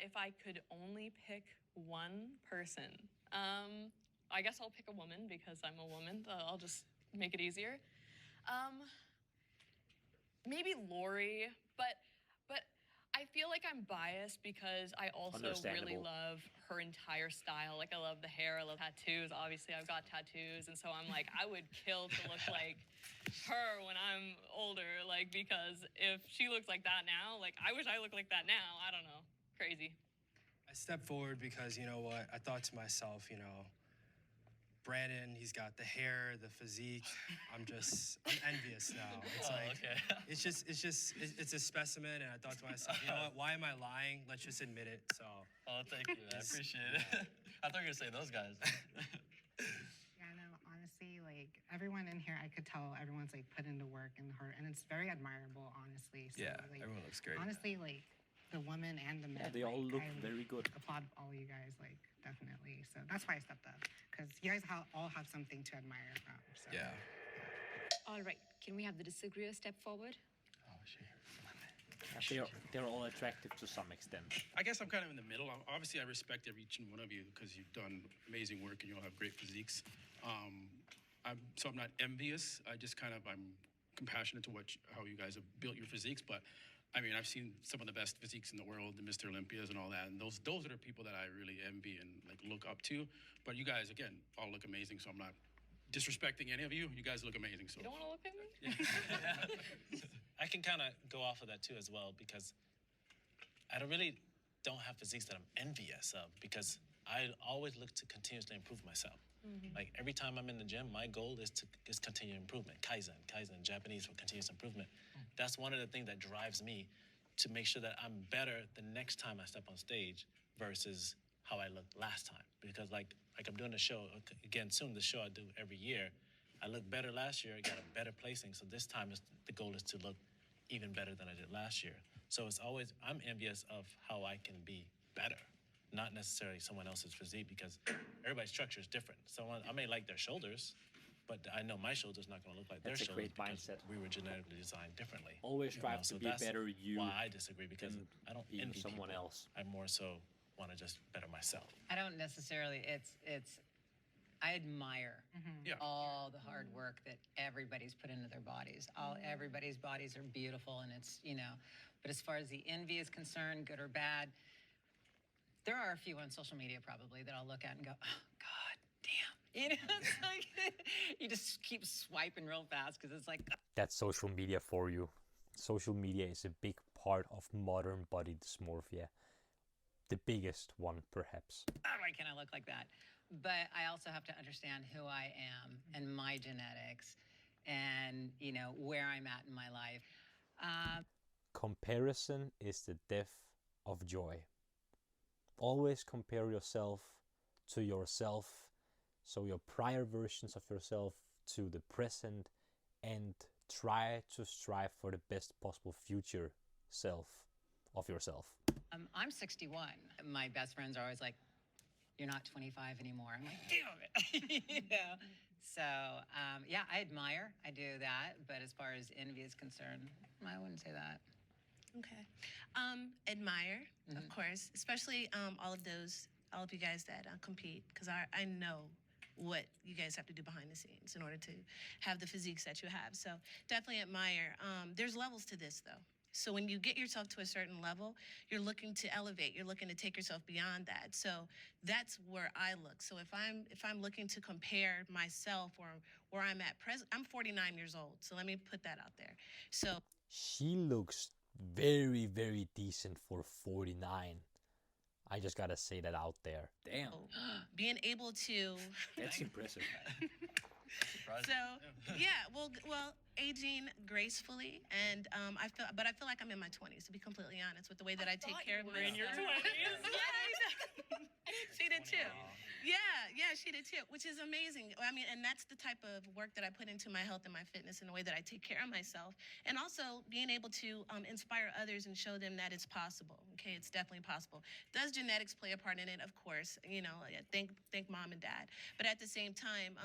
If I could only pick one person, I guess I'll pick a woman because I'm a woman. I'll just make it easier. Maybe Lori, but I feel feel like I'm biased because I also really Understandable. love her entire style. Like, I love the hair, I love tattoos. Obviously, I've got tattoos, and so I'm like, I would kill to look like her when I'm older. Like, because if she looks like that now, like, I wish I looked like that now. I don't know. Crazy. I stepped forward because, you know what, I thought to myself, you know, Brandon, he's got the hair, the physique. I'm envious now. It's it's a specimen, and I thought to myself, you know what, why am I lying? Let's just admit it. So. Oh, thank you. I appreciate it. I thought you were gonna say those guys. Yeah, no, honestly, like everyone in here, I could tell everyone's like put into work and hard, and it's very admirable, honestly. So, Yeah, like, everyone looks great. honestly, like the women and the men. Yeah, they all like, look I very good. applaud all you guys, like definitely. So that's why I stepped up, because you guys all have something to admire from. So. Yeah. All right, can we have the disagreeer step forward? They're all attractive to some extent. I guess I'm kind of in the middle. Obviously, I respect each and one of you because you've done amazing work and you all have great physiques. So I'm not envious. I'm compassionate to how you guys have built your physiques. But I mean, I've seen some of the best physiques in the world, the Mr. Olympias and all that. And those are the people that I really envy and like look up to. But you guys, again, all look amazing. So I'm not disrespecting any of you. You guys look amazing. So You don't want to look at me? I can kind of go off of that too as well because I don't have physiques that I'm envious of because I always look to continuously improve myself. Like every time I'm in the gym, my goal is continued improvement. Kaizen, Japanese for continuous improvement. That's one of the things that drives me to make sure that I'm better the next time I step on stage versus how I looked last time. Because like I'm doing a show again soon, the show I do every year. I looked better last year. I got a better placing. So this time the goal is to look even better than I did last year. So I'm envious of how I can be better, not necessarily someone else's physique because everybody's structure is different. I may like their shoulders, but I know my shoulder's not going to look like their That's a shoulders great because mindset. we were genetically designed differently. Always You strive know, to so be a that's better you why I disagree because than I don't being envy someone people. else. I more so want to just better myself. I don't necessarily, I admire Yeah. all the hard work that everybody's put into their bodies. Everybody's bodies are beautiful, and it's, you know, but as far as the envy is concerned, good or bad, there are a few on social media probably that I'll look at and go, oh, God damn. You know, it's like, you just keep swiping real fast because it's like, That's social media for you. Social media is a big part of modern body dysmorphia. The biggest one, perhaps. why can't I look like that? But I also have to understand who I am and my genetics and, you know, where I'm at in my life. Comparison is the death of joy. Always compare yourself to yourself, so your prior versions of yourself to the present, and try to strive for the best possible future self of yourself. I'm 61. My best friends are always like, you're not 25 anymore. I'm like, damn it. You know? So, yeah, I do that. But as far as envy is concerned, I wouldn't say that. Okay. Admire, of course, especially all of you guys that compete, because I know what you guys have to do behind the scenes in order to have the physiques that you have. So definitely admire. There's levels to this, though. So when you get yourself to a certain level, you're looking to elevate. You're looking to take yourself beyond that. So that's where I look. So if I'm looking to compare myself or where I'm at present, I'm 49 years old. So let me put that out there. So She looks very, very decent for 49. I just gotta say that out there. Damn. being able to That's impressive. So yeah, well, aging gracefully, and I feel like I'm in my 20s, to be completely honest, with the way that I take care of myself. in your 20s. She did too. Yeah, she did too, which is amazing. I mean, and that's the type of work that I put into my health and my fitness and the way that I take care of myself, and also being able to inspire others and show them that it's possible. Okay, it's definitely possible. Does genetics play a part in it? Of course. You know, thank mom and dad. But at the same time,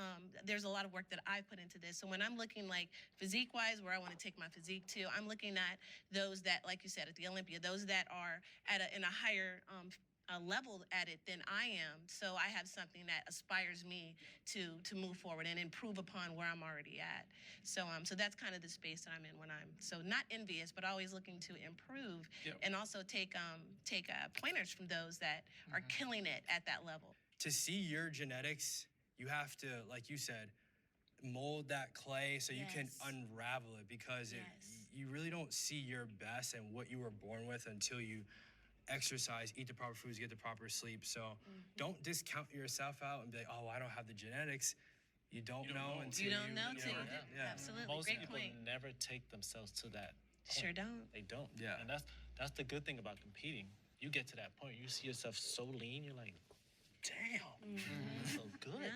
there's a lot of work that I put into this. So when I'm looking like physique-wise, where I want to take my physique to, I'm looking at those that, like you said, at the Olympia, those that are in a higher level at it than I am, so I have something that aspires me to move forward and improve upon where I'm already at. So so that's kind of the space that I'm in when I'm so not envious, but always looking to improve and also take pointers from those that are killing it at that level. To see your genetics, you have to, like you said, mold that clay so you can unravel it, because you really don't see your best and what you were born with until you exercise, eat the proper foods, get the proper sleep. So don't discount yourself out and be like, oh, I don't have the genetics. You don't know until you don't know till you do. Absolutely. Most Great people point. never take themselves to that point. Sure don't. They don't. Yeah. And that's the good thing about competing. You get to that point, you see yourself so lean, you're like, damn, that's so good.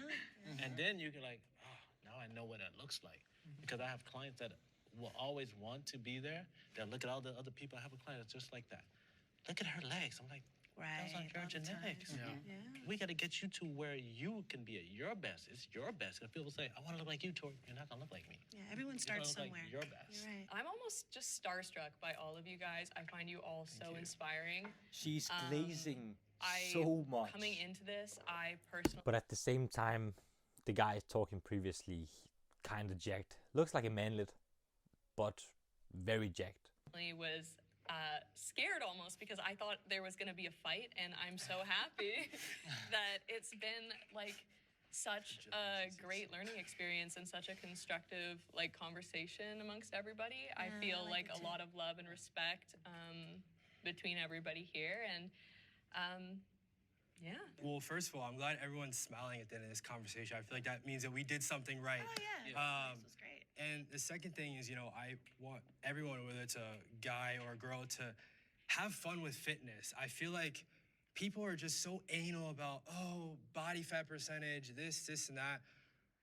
And then you can like, oh, now I know what that looks like. Because I have clients that will always want to be there. They'll look at all the other people. I have a client that's just like that. Look at her legs. I'm like, those are your genetics. We got to get you to where you can be at your best. It's your best. If people say, I want to look like you, Tori, you're not going to look like me. Yeah, everyone starts You're gonna somewhere. look like your best. You're right. I'm almost just starstruck by all of you guys. I find you all so inspiring. She's glazing I so much. Coming into this, I personally But at the same time, the guy talking previously, kind of jacked. Looks like a manlet, but very jacked. was scared almost, because I thought there was going to be a fight, and I'm so happy that it's been like such a great learning experience and such a constructive like conversation amongst everybody. I feel I like it a too. lot of love and respect between everybody here, and yeah. Well, first of all, I'm glad everyone's smiling at the end of this conversation. I feel like that means that we did something right. Oh yeah. This was great. And the second thing is, I want everyone, whether it's a guy or a girl, to have fun with fitness. I feel like people are just so anal about, oh, body fat percentage, this, and that.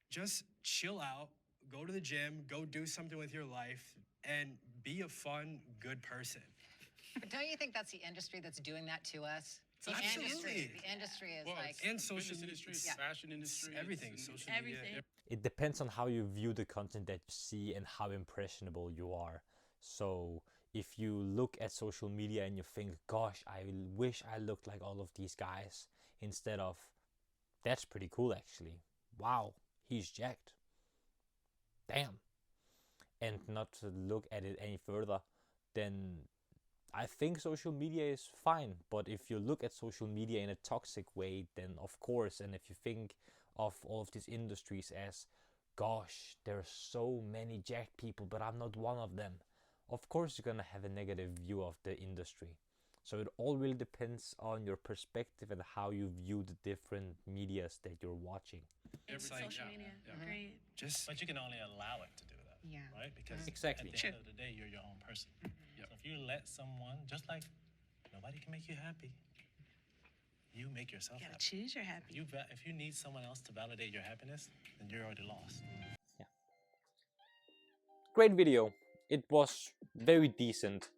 Just chill out, go to the gym, go do something with your life, and be a fun, good person. But don't you think that's the industry that's doing that to us? The Absolutely. industry is Well, like... And social Fitness industry, media. fashion industry, Everything, it's- social media. Everything. It depends on how you view the content that you see and how impressionable you are. So if you look at social media and you think, gosh, I wish I looked like all of these guys, instead of, that's pretty cool actually. Wow, he's jacked. Damn. And not to look at it any further, then I think social media is fine. But if you look at social media in a toxic way, then of course, and if you think of all of these industries as, gosh, there's so many jacked people, but I'm not one of them, of course you're gonna have a negative view of the industry. So it all really depends on your perspective and how you view the different medias that you're watching. Everything, Social yeah, media. yeah. Great. But you can only allow it to do that. Yeah. Right? Because Exactly. at the end of the day, you're your own person. So if you let someone, just like nobody can make you happy, you make yourself You gotta happy. choose your happy. If you need someone else to validate your happiness, then you're already lost. Great video. It was very decent.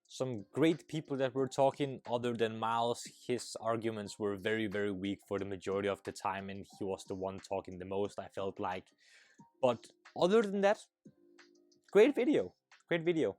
Some great people that were talking. Other than Miles, his arguments were very, very weak for the majority of the time, and he was the one talking the most, I felt like. But other than that, great video. Great video.